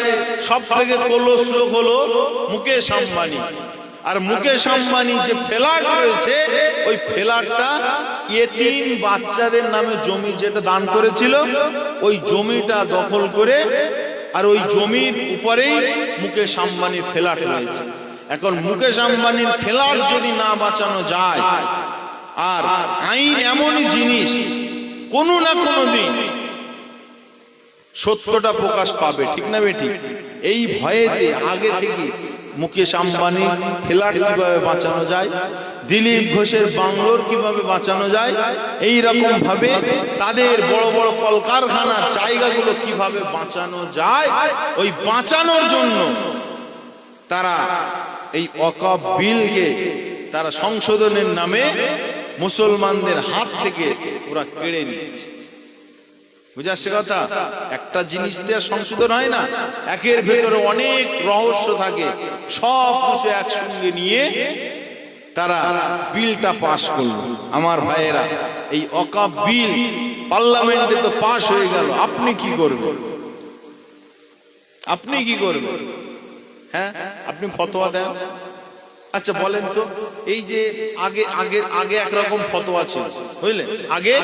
সব থেকে ক্লোজ লোক হলো মুকেশ আম্বানি, আর মুকেশ আম্বানি যে ফ্ল্যাট রয়েছে, ওই ফ্ল্যাটটা ইয়েতিম বাচ্চাদের নামে জমি যেটা দান করেছিল, ওই জমিটা দখল করে, আর ওই জমির উপরেই মুকেশ আম্বানির ফ্ল্যাট রয়েছে। এখন মুকেশ আম্বানির ফ্ল্যাট যদি না বাঁচানো যায়, আর আইন এমনই জিনিস কোনো না কোনো দিন সত্যটা প্রকাশ পাবে, ঠিক না বেটি? এই ভয়েতে আগে থেকে মুকেশ আম্বানি ফ্ল্যাট কিভাবে বাঁচানো যায়, দিলীপ ঘোষের বাংলোর কিভাবে বাঁচানো যায়, এই রকম ভাবে তাদের বড় বড় কলকারখানার জায়গাগুলো কিভাবে বাঁচানো যায়, ওই বাঁচানোর জন্য তারা এই ওয়াকফ বিলকে তারা সংশোধনের নামে মুসলমানদের হাত থেকে ওরা কেড়ে নিয়েছে। বুঝে আসছে কথা? একটা জিনিস দিয়ে সংশোধন হয় না, একের ভেতরে অনেক রহস্য থাকে, সব কিছু একসঙ্গে নিয়ে তারা বিলটা পাশ করলো। আমার ভাইয়েরা, এই ওয়াকফ বিল পার্লামেন্টে তো পাশ হয়ে গেল, আপনি কি করবেন? আপনি কি করবেন? হ্যাঁ, আপনি ফতোয়া দেন। আচ্ছা বলেন তো, এই যে আগে আগে আগে একরকম ফতোয়া ছিল, বুঝলেন, আগে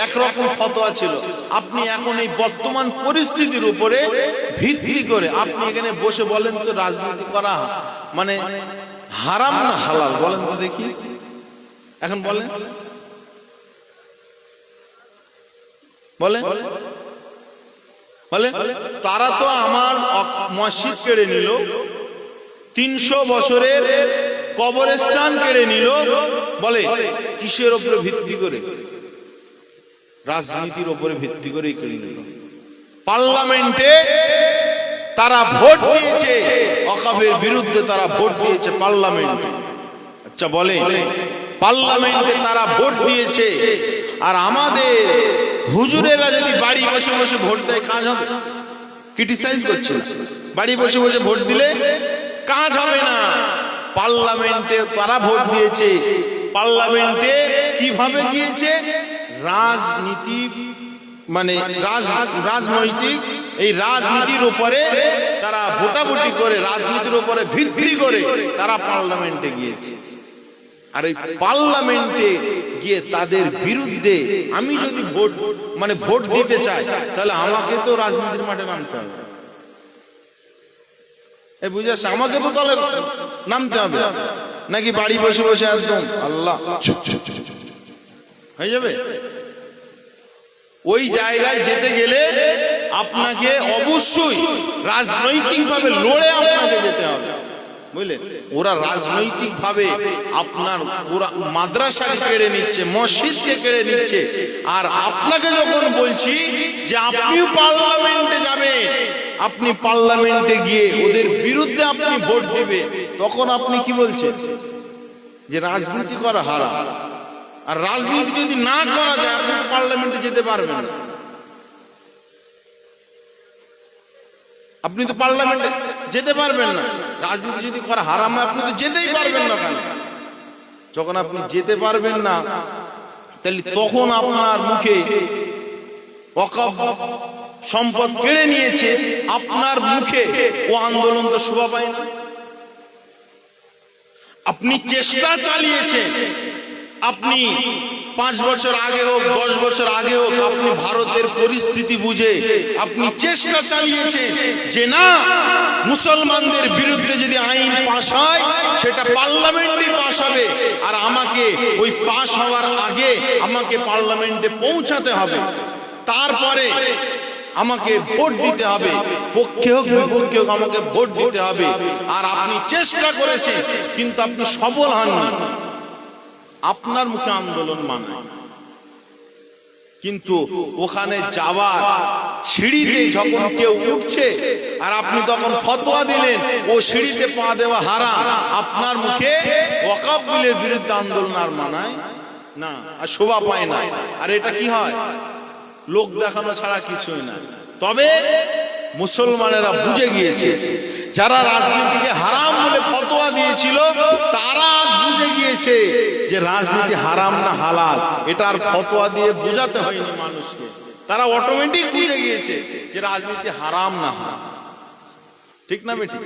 একরকম ফতোয়া ছিল, আপনি এখন এই বর্তমান পরিস্থিতির উপরে ভিত্তি করে আপনি এখানে বসে বলেন তো, রাজনীতি করা মানে হারাম না হালাল? বলেন তো দেখি, এখন বলেন, বলেন বলেন। তারা তো আমার মসজিদ কেড়ে নিল, 300 বছরের কবরস্থান কেড়ে নিল, বলে কিসের উপরে ভিত্তি করে? রাজনীতির উপরে ভিত্তি করেই কেড়ে নিল। পার্লামেন্টে তারা ভোট দিয়েছে, ওয়াকফের বিরুদ্ধে তারা ভোট দিয়েছে পার্লামেন্টে। আচ্ছা বলে, পার্লামেন্টে তারা ভোট দিয়েছে, আর আমাদের হুজুরেরা যদি বাড়ি বসে বসে ভোট দেয়, কাজ হবে? ক্রিটিসাইজ করছে না, বাড়ি বসে বসে ভোট দিলে কাজ হবে না। পার্লামেন্টে তারা ভোট দিয়েছে, পার্লামেন্টে কিভাবে দিয়েছে? রাজনীতি মানে রাজনৈতিক এই রাজনীতির উপরে তারা ভোটাভুটি করে, রাজনীতির উপরে ভিত্তি করে তারা পার্লামেন্টে গিয়েছে। আর এই পার্লামেন্টে গিয়ে তাদের বিরুদ্ধে আমি যদি ভোট দিতে চাই, তাহলে আমাকে তো রাজনীতির মাঠে নামতে হবে। এই বুঝে আসছে, আমাকে তো তাহলে নামতে হবে, নাকি বাড়ি বসে বসে একদম আল্লাহ হয়ে যাবে? ওই জায়গায় যেতে গেলে আপনাকে অবশ্যই রাজনৈতিক ভাবে লড়ে আপনাকে যেতে হবে, বুঝলেন? ওরা রাজনৈতিক ভাবে আপনার ওরা মাদ্রাসাকে কেড়ে নিচ্ছে, মসজিদকে কেড়ে নিচ্ছে। আর আপনাকে যখন বলছি যে আপনিও পার্লামেন্টে যাবেন, আপনি পার্লামেন্টে গিয়ে ওদের বিরুদ্ধে আপনি ভোট দিবেন, তখন আপনি কি বলছেন? যে রাজনীতি করা হারাম। আর রাজনীতি যদি না করা যায়, আপনি তো পার্লামেন্টে যেতে পারবেন না। আপনি তো পার্লামেন্টে যেতে পারবেন না। রাজনীতি যদি করা হারাম হয়, আপনি তো যেতেই পারবেন না। কেন? যখন আপনি যেতে পারবেন না, তাহলে তখন আপনার মুখে ওয়াকফ সম্পদ কেড়ে নিয়েছে, আপনার মুখে ও আন্দোলন তো শোভা পায় না। আপনি চেষ্টা চালিয়েছেন, আপনি 5 বছর আগে হোক, 10 বছর আগে হোক, আপনি ভারতের পরিস্থিতি বুঝে আপনি চেষ্টা চালিয়েছেন যে না, মুসলমানদের বিরুদ্ধে যদি আইন পাস হয়, সেটা পার্লামেন্টে পাস হবে, আর আমাকে ওই পাস হওয়ার আগে আমাকে পার্লামেন্টে পৌঁছাতে হবে, তারপরে আমাকে ভোট দিতে হবে, পক্ষে হোক বিপক্ষে হোক আমাকে ভোট দিতে হবে। আর আপনি চেষ্টা করেছেন, কিন্তু আপনি সফল হননি। আপনার মুখে আন্দোলন মানায়, কিন্তু ওখানে যাওয়ার সিঁড়িতে যখন কেউ উঠছে আর আপনি তখন ফতোয়া দিলেন ও সিঁড়িতে পা দেওয়া হারাম, আপনার মুখে ওয়াকফ বিলের বিরুদ্ধে আন্দোলন আর মানায় না, আর শোভা পায় না। আর এটা কি হয়? লোক দেখানো ছাড়া কিছুই না। তবে মুসলমানেরা বুঝে গিয়েছে, যারা রাজনীতিকে হারাম বলে ফতোয়া দিয়েছিল, তারা বুঝে গিয়েছে যে রাজনীতি হারাম না হালাল। এটা আর ফতোয়া দিয়ে বোঝাতে হয়নি মানুষকে, তারা অটোমেটিক বুঝে গিয়েছে যে রাজনীতি হারাম না হালাল। ঠিক না বেঠিক?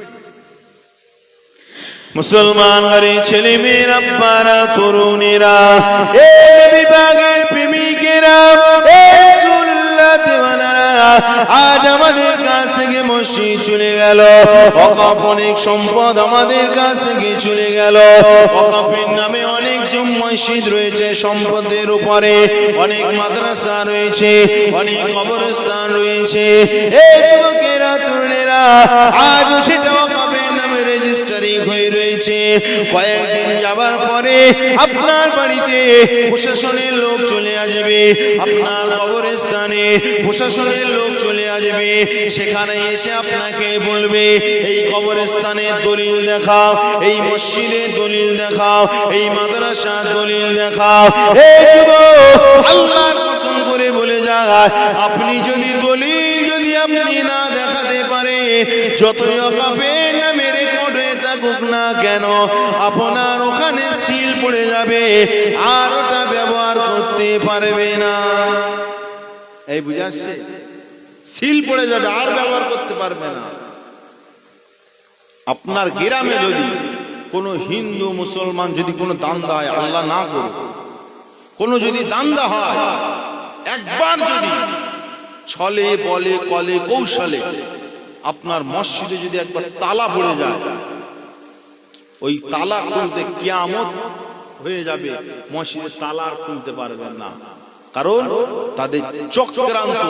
মুসলমান ঘরে ছেলে মেয়ের আব্বারা, তরুণেরা, এই বিভাগের প্রেমিকেরা, আজ আমাদের কাছ থেকে মসজিদ চলে গেল, ওয়াকফ অনেক সম্পদ আমাদের কাছ থেকে চলে গেল। ওয়াকফের নামে অনেক মসজিদ রয়েছে, সম্পদের উপরে অনেক মাদ্রাসা রয়েছে, অনেক কবরস্থান রয়েছে। এই যুবকেরা, তরুণেরা, আজ সেটা ওয়াকফের নামে রেজিস্টারিং হয়ে রয়েছে। কয়েকদিন যাবার পরে আপনার বাড়িতে প্রশাসনের লোক চলে আসবে, আপনার কবরস্থানে প্রশাসনের লোক চলে আসবে। সেখানে এসে আপনাকে বলবে, এই কবরস্থানের দলিল দেখাও, এই মসজিদের দলিল দেখাও, এই মাদ্রাসার দলিল দেখাও। এই যুবক, আল্লাহর কসম করে বলে যায়, আপনি যদি দলিল যদি আপনি না দেখাতে পারে, যতই ওয়াকফের নামে রেকর্ড হয়ে থাকুক না কেন, আপনার ওখানে সিল পড়ে যাবে, আর ওটা ব্যবহার করতে পারবে না। এই বুঝে আসছে? সিল পড়ে যাবে, আর ব্যবহার করতে পারবে না। আপনার গ্রামে যদি কোনো হিন্দু মুসলমান যদি কোনো দান্দা হয়, আল্লাহ না করুক, কোনো যদি দান্দা হয়, একবার যদি ছলে বলে কলে কৌশলে আপনার মসজিদে যদি একবার তালা পড়ে যায়, ওই তালা খুলতে কিয়ামত হয়ে যাবে, মসজিদের তালা আর খুলতে পারবেন না। কারণ তাদের চক্রান্ত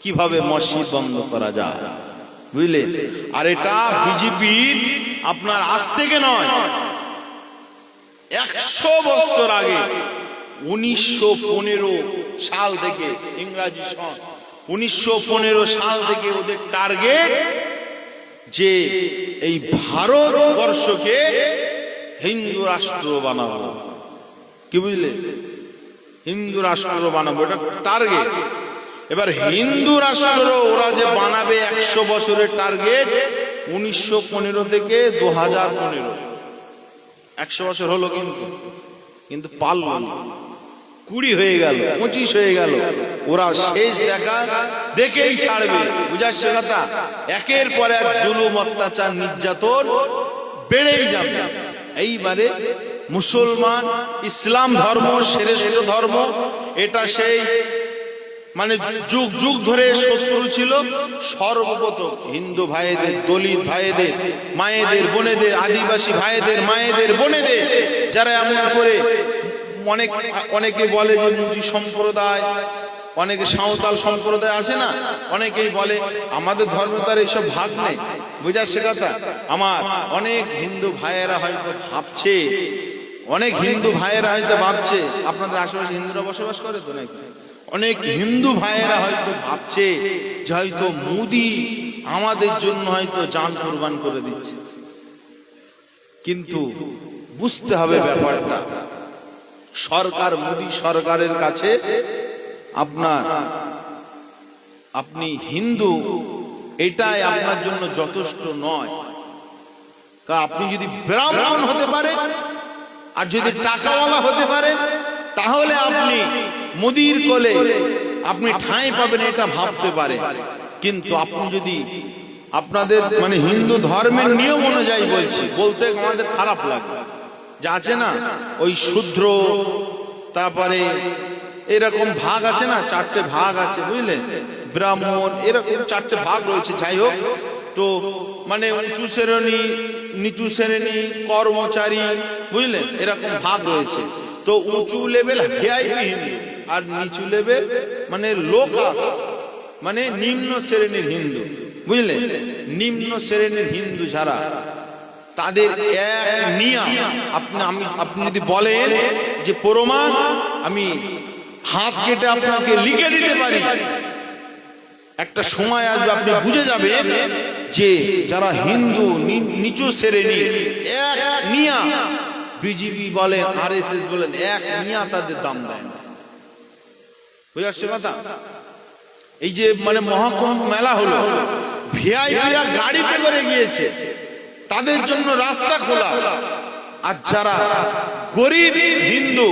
কিভাবে মসজিদ বন্ধ করা যায়, বুঝলেন? আর এটা বিজেপির আপনার আজ থেকে নয়, 100 বছর আগে 1915 সাল থেকে, ইংরাজি সন 1915 সাল থেকে ওদের টার্গেট যে এই ভারতবর্ষকে হিন্দু রাষ্ট্র বানাবো। কি বুঝলে? হিন্দু রাষ্ট্র বানাবো, এটা টার্গেট। এবার হিন্দু রাষ্ট্র ওরা যে বানাবে 100 বছরের টার্গেট, 1915 থেকে 2015, 100 বছর হলো, কিন্তু পারল না। 20 হয়ে গেল, 25 হয়ে গেল, ওরা শেষ দেখা দেখেই ছাড়বে। বুঝাচ্ছে কথা? একের পর এক জুলুম, অত্যাচার, নির্যাতন বেড়েই যাবে। এইবারে মুসলমান, ইসলাম ধর্ম শ্রেষ্ঠ ধর্ম, এটা সেই মানে যুগ যুগ ধরে শত্রু ছিল। সর্বপ্রথম হিন্দু ভাইদের, দলিত ভাইদের, মায়েদের, বোনেদের, আদিবাসী ভাইদের, মায়েদের, বোনেদের, যারা এমন করে অনেকে বলে যে মুজি সম্প্রদায়, অনেকে সাঁওতাল সম্প্রদায় আছে না, অনেকেই বলে আমাদের ধর্মে তার এইসব ভাগ নেই। বুঝাচ্ছে কথা? আমার অনেক হিন্দু ভাইয়েরা হয়তো ভাবছে, আপনাদের আশেপাশে হিন্দুরা বসবাস করে তো নাকি? অনেক হিন্দু ভাইয়েরা হয়তো ভাবছে যে হয়তো মোদি আমাদের জন্য হয়তো জান কুরবান করে দিচ্ছে। কিন্তু বুঝতে হবে ব্যাপারটা, সরকার, মোদি সরকারের কাছে আপনি হিন্দু এটাই আপনার জন্য যথেষ্ট নয়। কারণ আপনি যদি ব্রাহ্মণ হতে পারেন আর যদি টাকাওয়ালা হতে পারেন, তাহলে আপনি মোদির কোলে আপনি ঠাঁই পাবেন, এটা ভাবতে পারে। কিন্তু আপনি যদি আপনাদের মানে হিন্দু ধর্মের নিয়ম অনুযায়ী বলতে আমাদের খারাপ লাগে, যে আছে না ওই শূদ্র, তারপরে এরকম ভাগ আছে না, 4টে ভাগ আছে, বুঝলেন? ব্রাহ্মণ, এরকম 4টে ভাগ রয়েছে। যাই হোক, তো মানে উঁচু শ্রেণী, নিচু শ্রেণী, কর্মচারী, বুঝলেন, এরকম ভাগ রয়েছে। তো উঁচু লেভেল ভিআইপি হিন্দু, আর নিচু লেভেল মানে লো কাস্ট, মানে নিম্ন শ্রেণীর হিন্দু, বুঝলেন? নিম্ন শ্রেণীর হিন্দু যারা, তাদের এক নিয়ম। আপনি যদি বলেন যে প্রমাণ, আমি হাত কেটে আপনাকে লিখে দিতে পারি, একটা সময় আসবে আপনি বুঝে যাবেন যে যারা হিন্দু নিচু শ্রেণীর, এক নিয়া, বিজেপি বলেন, আরএসএস বলেন, এক নিয়া তাদের দাম দেয় না। বুঝাচ্ছে কথা? এই যে মানে মহাকুম্ভ মেলা হলো, ভিআইপিরা গাড়িতে করে গিয়েছে, তাদের জন্য রাস্তা খোলা। আর যারা গরিব হিন্দু,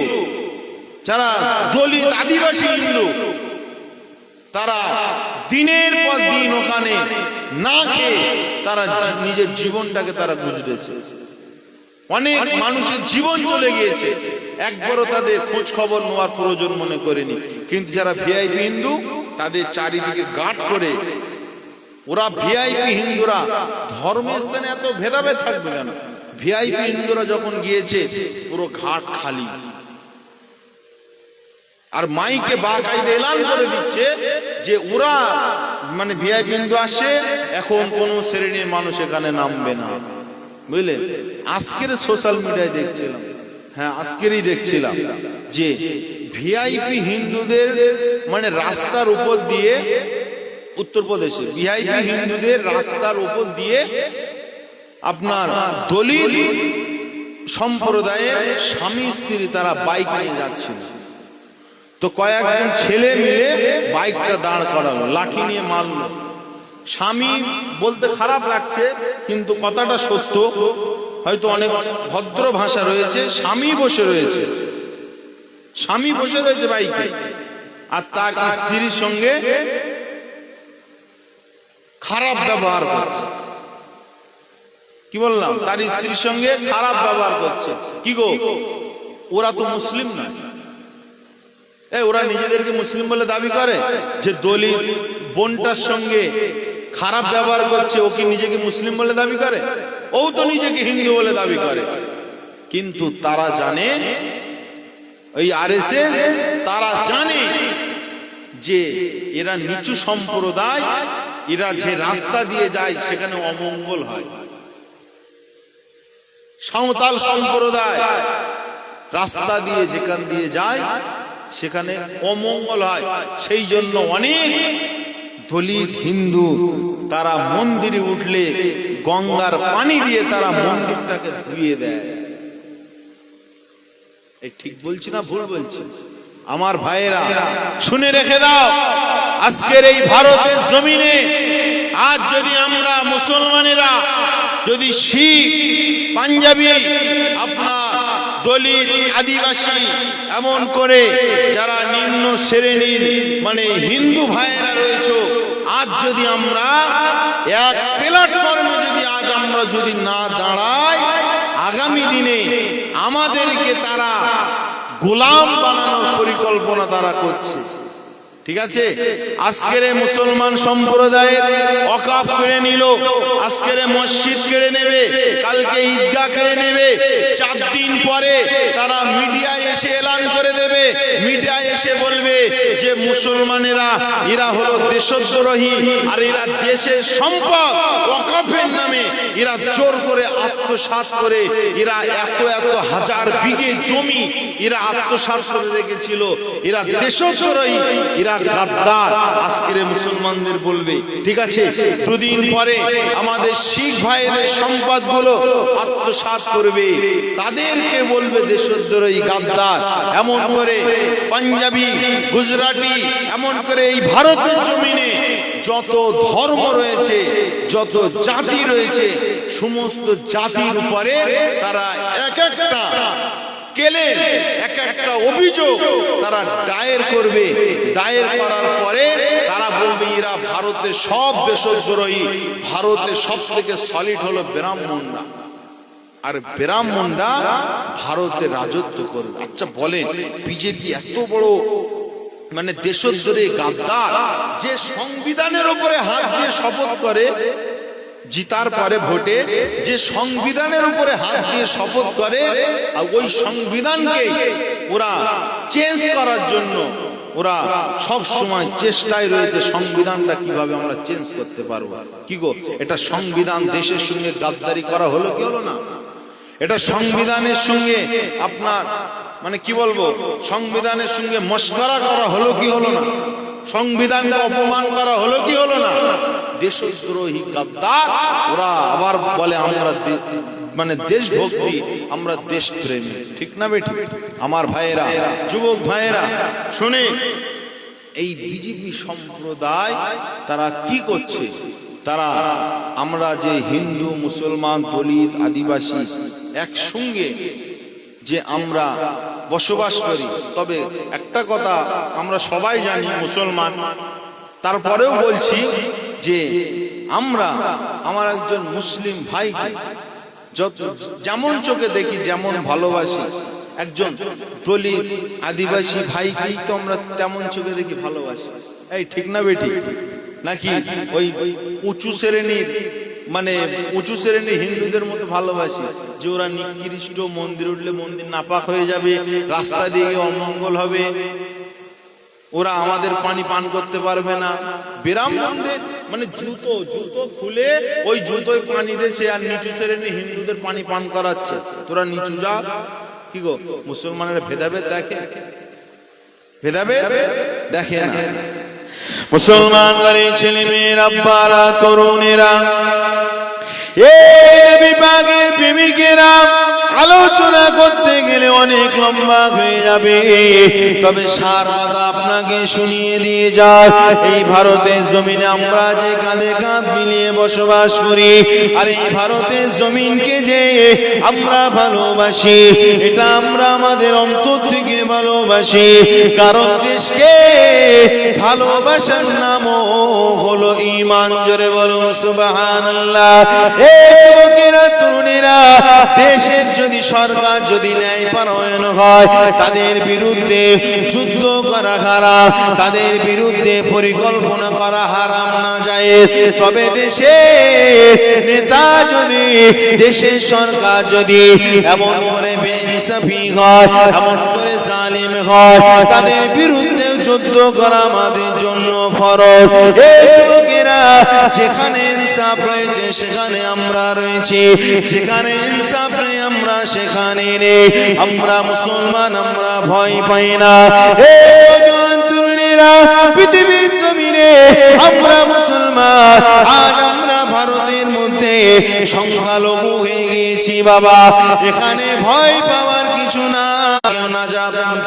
যারা দলিত আদিবাসী হিন্দু, তারা দিনের পর দিন ওখানে না খেয়ে তারা নিজের জীবনটাকে তারা গুজরেছে। অনেক মানুষের জীবন চলে গিয়েছে, একবারও তাদের খোঁজ খবর নেওয়ার প্রয়োজন মনে করেনি। কিন্তু যারা ভিআইপি হিন্দু, তাদের চারিদিকে গার্ড করে। ওরা ভিআইপি হিন্দুরা, ধর্মের স্থানে এত ভেদাভেদ থাকবে কেন? ভিআইপি হিন্দুরা যখন গিয়েছে, পুরো ঘাট খালি। আর মাইকে বাকায়দা এলান করে দিচ্ছে যে ওরা মানে ভিআইপি হিন্দু আসে, এখন কোন শ্রেণীর মানুষ এখানে নামবে না, বুঝলেন? আজকের সোশ্যাল মিডিয়ায় দেখছিলাম, হ্যাঁ আজকেরই দেখছিলাম, যে ভিআইপি হিন্দুদের মানে রাস্তার উপর দিয়ে, উত্তরপ্রদেশে ভিআইপি হিন্দুদের রাস্তার উপর দিয়ে আপনার দলিত সম্প্রদায়ে স্বামী স্ত্রী তারা বাইক নিয়ে যাচ্ছিল। তো কয়েকজন ছেলে মিলে বাইকটা দাঁড় করালো, লাঠি নিয়ে মারলো। স্বামী বলতে খারাপ লাগছে, কিন্তু কথাটা সত্য। হয়তো অনেক ভদ্র ভাষা রয়েছে। স্বামী বসে রয়েছে বাইকে, আর তার স্ত্রীর সঙ্গে খারাপ ব্যবহার করছে। কি বললাম? তার স্ত্রীর সঙ্গে খারাপ ব্যবহার করছে। কি গো, ওরা তো মুসলিম নয়। ওরা নিজেদেরকে মুসলিম বলে দাবি করে, যে দলিত বোনটার সঙ্গে খারাপ ব্যবহার করছে, ও কি নিজেকে মুসলিম বলে দাবি করে? ও তো নিজেকে হিন্দু বলে দাবি করে। কিন্তু তারা জানে, ওই আরএসএস তারা জানে যে এরা নিচু সম্প্রদায়, এরা যে রাস্তা দিয়ে যায় সেখানে অমঙ্গল হয়। সাঁওতাল সম্প্রদায় রাস্তা দিয়ে যেখান দিয়ে যায় সেখানে অমঙ্গল হয়। সেই জন্য অনেক দলিত হিন্দু তারা মন্দিরে উঠলে গঙ্গার পানি দিয়ে তারা মন্দিরটাকে ধুইয়ে দেয়। এই ঠিক বলছি না ভুল বলছি? আমার ভাইয়েরা শুনে রেখে দাও, আজকের এই ভারতের জমিনে আজ যদি আমরা মুসলমানেরা যদি শিখ, পাঞ্জাবি, আপনার দলিত, আদিবাসী, এমন করে যারা নিম্ন শ্রেণীর মানে হিন্দু ভাইয়েরা রয়েছে, আজ যদি আমরা এক প্ল্যাটফর্মে যদি আজ আমরা যদি না দাঁড়াই, আগামী দিনে আমাদেরকে তারা গোলাম বানানোর পরিকল্পনা তারা করছে। ঠিক আছে, আজকের মুসলমান সম্প্রদায়ের ওয়াকফ করে নিল, আজকের মসজিদ কেড়ে নেবে, কালকে ঈদগাহ কেড়ে নেবে, 4 দিন পরে তারা মিডিয়ায় এসে এলান করে দেবে, মিডিয়ায় এসে বলবে যে মুসলমানেরা এরা হলো দেশদ্রোহী, আর এরা দেশের সম্পদ ওয়াকফের নামে এরা জোর করে আত্মসাৎ করে, এরা এত এত হাজার বিঘে জমি এরা আত্মসাৎ করে রেখেছিল, এরা দেশদ্রোহী, এরা গাদ্দার। আজকের মুসলমানদের বলবে, ঠিক আছে, 2 দিন পরে আমাদের শিখ ভাইদের সম্পদগুলো আত্মসাৎ করবে, তাদেরকে বলবে দেশদ্রোহী, গাদ্দার। এমন করে পাঞ্জাবি, গুজরাটি, এমন করে এই ভারতের জমিনে যত ধর্ম রয়েছে, যত জাতি রয়েছে, সমস্ত জাতির উপরে তারা এক একটা কেলে, এক একটা অভিযোগ তারা দায়ের করবে। দায়ের করার পরে তারা বলবে এরা ভারতের সব দেশদ্রোহী, ভারতের সব থেকে সলিড হলো ব্রাহ্মণরা, আর ব্রাহ্মণরা ভারতে রাজত্ব করবে। আচ্ছা বলেন, বিজেপি এত বড় মানে দেশদ্রোহী গাদ্দার, যে সংবিধানের উপরে হাত দিয়ে শপথ করে জিতার পরে ভোটে, যে সংবিধানের উপরে হাত দিয়ে শপথ করে, আর ওই সংবিধানকে ওরা চেঞ্জ করার জন্য ওরা সব সময় চেষ্টায় রয়েছে, সংবিধানটা কিভাবে আমরা চেঞ্জ করতে পারবো। কি গো, এটা সংবিধান দেশের সঙ্গে গাদ্দারি করা হলো কি হলো না? এটা সংবিধানের সঙ্গে আপনার মানে কি বলবো, সংবিধানের সঙ্গে মশকরা করা হলো কি হলো না? সংবিধানকে অপমান করা হলো কি হলো না? দেশদ্রোহী গাদ্দার ওরা আবার বলে আমরা মানে দেশভক্তি, আমরা দেশপ্রেমী। ঠিক না বেটি? আমার ভাইয়েরা, যুবক ভাইয়েরা শুনে, এই বিজেপি সম্প্রদায় তারা কি করছে, তারা আমরা যে হিন্দু, মুসলমান, দলিত, আদিবাসী একসঙ্গে যে আমরা বসবাস করি, তবে একটা কথা আমরা সবাই জানি মুসলমান, তারপরেও বলছি যে আমরা আমার একজন মুসলিম ভাইকে যত যেমন চোখে দেখি, যেমন ভালোবাসি, একজন দলিত আদিবাসী ভাইকেই তো আমরা তেমন চোখে দেখি, ভালোবাসি। এই ঠিক না বেটি? নাকি ওই উঁচু শ্রেণীর মানে উঁচু শ্রেণীর হিন্দুদের মধ্যে ভালোবাসি, যে ওরা নিকৃষ্ট, মন্দির উঠলে মন্দির নাপাক হয়ে যাবে, রাস্তা দিয়ে অমঙ্গল হবে, ওরা আমাদের পানি পান করতে পারবে না। ব্রাহ্মণদের মানে জুতো জুতো খুলে ওই জুতোয় পানি দিয়েছে, আর নিচু শ্রেণীর হিন্দুদের পানি পান করাচ্ছে। তোরা নিচু যা, কি গো, মুসলমানেরা ভেদাভেদ দেখে? ভেদাভেদ দেখে না। মুসলমান ঘরে ছেলে মেয়ের আব্বারা, তরুণেরা, এই নবী পাকের প্রেমিকেরা আলোচনা করতে গেলে অনেক লম্বা হয়ে যাবে, তবে সার কথা আপনাকে শুনিয়ে দিয়ে যায়। এই ভারতের জমিনে আমরা যে কাঁধে কাঁধ মিলিয়ে বসবাস করি, আর এই ভারতের জমিনকে যে আমরা ভালোবাসি, এটা আমরা আমাদের অন্তর থেকে ভালোবাসি, কারণ দেশকে ভালোবাসার নামও হলো ঈমান। জোরে বলুন সুবহানাল্লাহ। এই যুবকেরা, তরুণেরা, দেশের যদি সরকার যদি ন্যায় পরায়ণ হয়, তাদের বিরুদ্ধে যুদ্ধ করা হারাম, তাদের বিরুদ্ধে পরিকল্পনা করা হারাম না যায়। তবে দেশের নেতা যদি, দেশের সরকার যদি এমন করে বেইনসাফি হয়, এমন করে জালিম হয়, তাদের বিরুদ্ধে যুদ্ধ করা আমাদের জন্য ফরজ। এই যুবকেরা, যেখানে ইনসাফ রয়েছে সেখানে আমরা রয়েছি, যেখানে ইনসাফ নেই আমরা সেখানে নেই। আমরা মুসলমান, আমরা ভয় পাই না। এই তরুণেরা, পৃথিবীর জমিনে আমরা মুসলমান, আজ আমরা ভারতের মধ্যে সংখ্যালঘু হয়ে গিয়েছি বাবা। এখানে ভয় পাওয়ার কিছু না,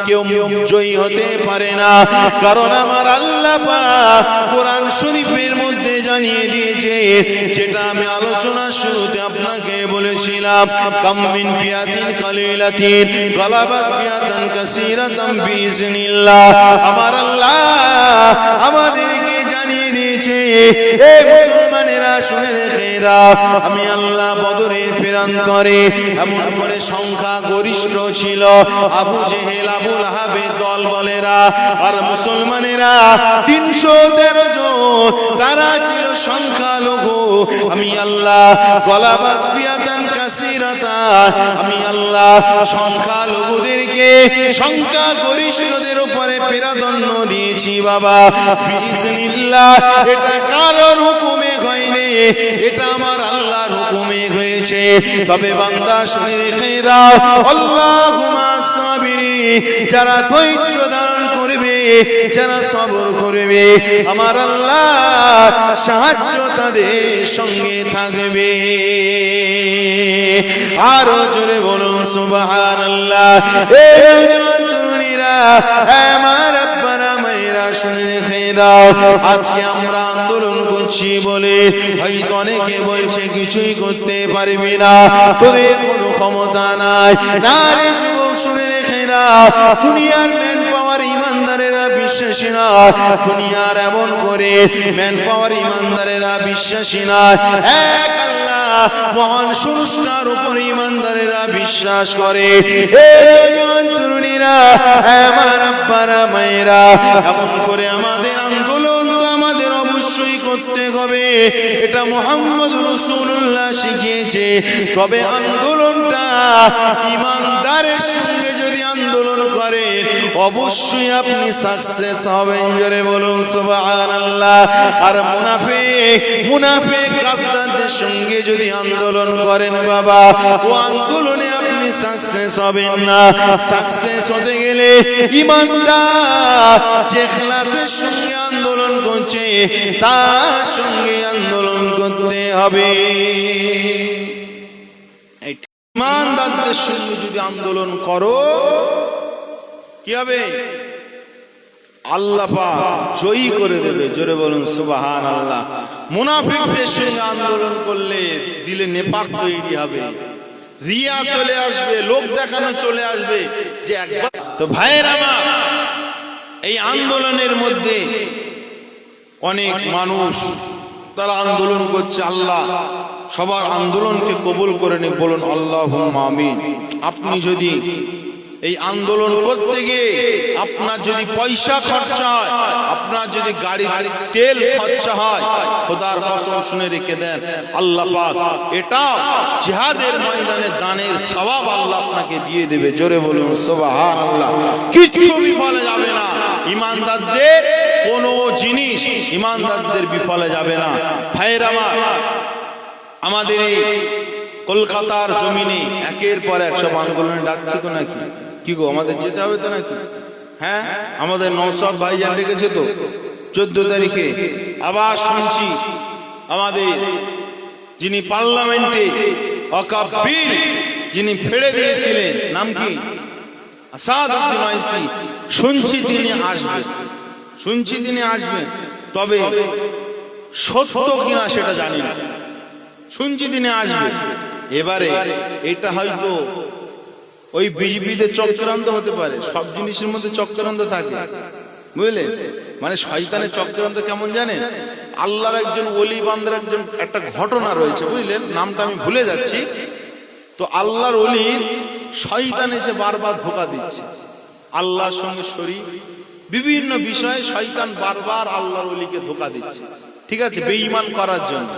কেউ জয়ী হতে পারে না, কারণ আমার আল্লাহ পাক কোরআন শরীফের মধ্যে জানিয়ে দিয়েছে, যেটা আমি আলোচনা শুরুতে আপনাকে বলেছিলাম, কাম মিন ফিয়াতিন কালিলাতিন গালাবাত ফিয়াতান কাসীরাতাম বিইজনিল্লাহ। আমার আল্লাহ আমাদেরকে জানিয়ে দিয়েছে, এ মুসলমানেরা শুনে রেখে দাও, আমি আল্লাহ বদরের প্রান্তরে এমন করে সংখ্যা গরিষ্ঠ ছিল, আবু জেহেল আবু লাহাবের দল বলেরা আর মুসলমানেরা 313 জন, তারা ছিল সংখ্যালঘু। আমি আল্লাহ গলাবাত ফিয়াতান কাসীরাতান, আমি আল্লাহ সংখ্যালঘুদেরকে সংখ্যা গরিষ্ঠদের উপরে প্রাধান্য দিয়েছি বাবা বিইজনিল্লাহ। এটা কারোর হুকুমে হয়নি, এটা আমার আল্লাহর হুকুমে হয়েছে। তবে বান্দা শুনে রেখে দাও, আল্লাহুম্মা সাবিরিন, যারা ধৈর্য ধারণ করবে, যারা সবর করবে, আমার আল্লাহ সাহায্য তাদের সঙ্গে থাকবে। আরো জোরে বলুন সুবহানাল্লাহ। এই জননীরা আমার আব্বারা মায়েরা শুনে রেখে দাও, আজকে আমরা আন্দোলন করছি বলে হয়তো অনেকে বলছে কিছুই করতে পারবি না, তোদের কোনো ক্ষমতা নাই। না রে যুবক, শুনে রেখে দাও, দুনিয়ার ম্যান পাওয়ার ইমানদারেরা বিশ্বাসী না, দুনিয়ার এমন করে ম্যান পাওয়ার ইমানদারেরা বিশ্বাসী না, এক আল্লাহ মহান স্রষ্টার উপর ইমানদারেরা বিশ্বাস করে। এই তরুণীরা আমার আব্বারা মায়েরা, এমন করে আমাদের আন্দোলন তো আমাদের অবশ্যই করতে হবে, এটা মুহাম্মদ রাসূলুল্লাহ শিখিয়েছে। তবে আন্দোলনটা ইমানদারের সঙ্গে যদি আন্দোলন করে অবশ্যই আপনি সাকসেস হবেন। জোরে বলুন সুবহানাল্লাহ। আর মুনাফিক গাদ্দারদের সঙ্গে যদি আন্দোলন করেন বাবা, ও আন্দোলনে আপনি সাকসেস হবেন না। সাকসেস হতে গেলে ইমানদার যে ইখলাসের সঙ্গে আন্দোলন করছে তার সঙ্গে আন্দোলন করতে হবে। ইমানদারদের সঙ্গে যদি আন্দোলন করো কি হবে? আল্লাহ পাক জয়ী করে দেবে। জোরে বলুন সুবহানাল্লাহ। মুনাফিকদের সঙ্গে আন্দোলন করলে দিলে নেপাক তৈরি হবে, রিয়া চলে আসবে, লোক দেখানো চলে আসবে যে একবার। তো ভাইয়ের আমার, এই আন্দোলনের মধ্যে অনেক মানুষ তারা আন্দোলন করছে, আল্লাহ সবার আন্দোলনকে কবুল করে নিক, বলুন আল্লাহুম্মা আমিন। আপনি যদি এই আন্দোলন করতে গিয়ে আপনার যদি পয়সা খরচা হয়, আপনার যদি গাড়ি তেল খরচা হয়, খোদার কসম শুনে রেখে দেন, আল্লাহ পাক এটা জিহাদের ময়দানে দানের সওয়াব আল্লাহ আপনাকে দিয়ে দেবে। জোরে বলুন সুবহানাল্লাহ। কিছু বিফলে যাবে না, ইমানদারদের কোনো জিনিস ইমানদারদের বিফলে যাবে না। ভাইয়েরা আমার, আমাদের এই কলকাতার জমিনে একের পর এক সব আন্দোলনে ডাকছে তো নাকি? কি গো, আমাদের যেতে হবে তো নাকি? হ্যাঁ, আমাদের নওশাদ ভাইজান ডেকেছে তো 14 তারিখে। আবার শুনছি আমাদের যিনি পার্লামেন্টে ওয়াকফ বিল যিনি ফেলে দিয়েছিলেন, নাম কি? আসাদউদ্দিন ওয়াইসি, শুনছি তিনি আসবেন, তবে সত্য কিনা সেটা জানি না, শুনছি তিনি আসবে। এবারে এটা হয়তো ওই বিজেপিতে চক্রান্ত হতে পারে, সব জিনিসের মধ্যে চক্রান্ত থাকে, বুঝলেন? মানে শয়তানের চক্রান্ত কেমন জানেন? আল্লাহর একজন ওলি বান্দার একটা ঘটনা রয়েছে, বুঝলেন? নামটা আমি ভুলে যাচ্ছি। তো আল্লাহর ওলি শয়তান এসে বারবার ধোঁকা দিচ্ছে, আল্লাহর সঙ্গে শরীক, বিভিন্ন বিষয়ে শয়তান বারবার আল্লাহর ওলিকে ধোঁকা দিচ্ছে, ঠিক আছে, বেঈমান করার জন্য।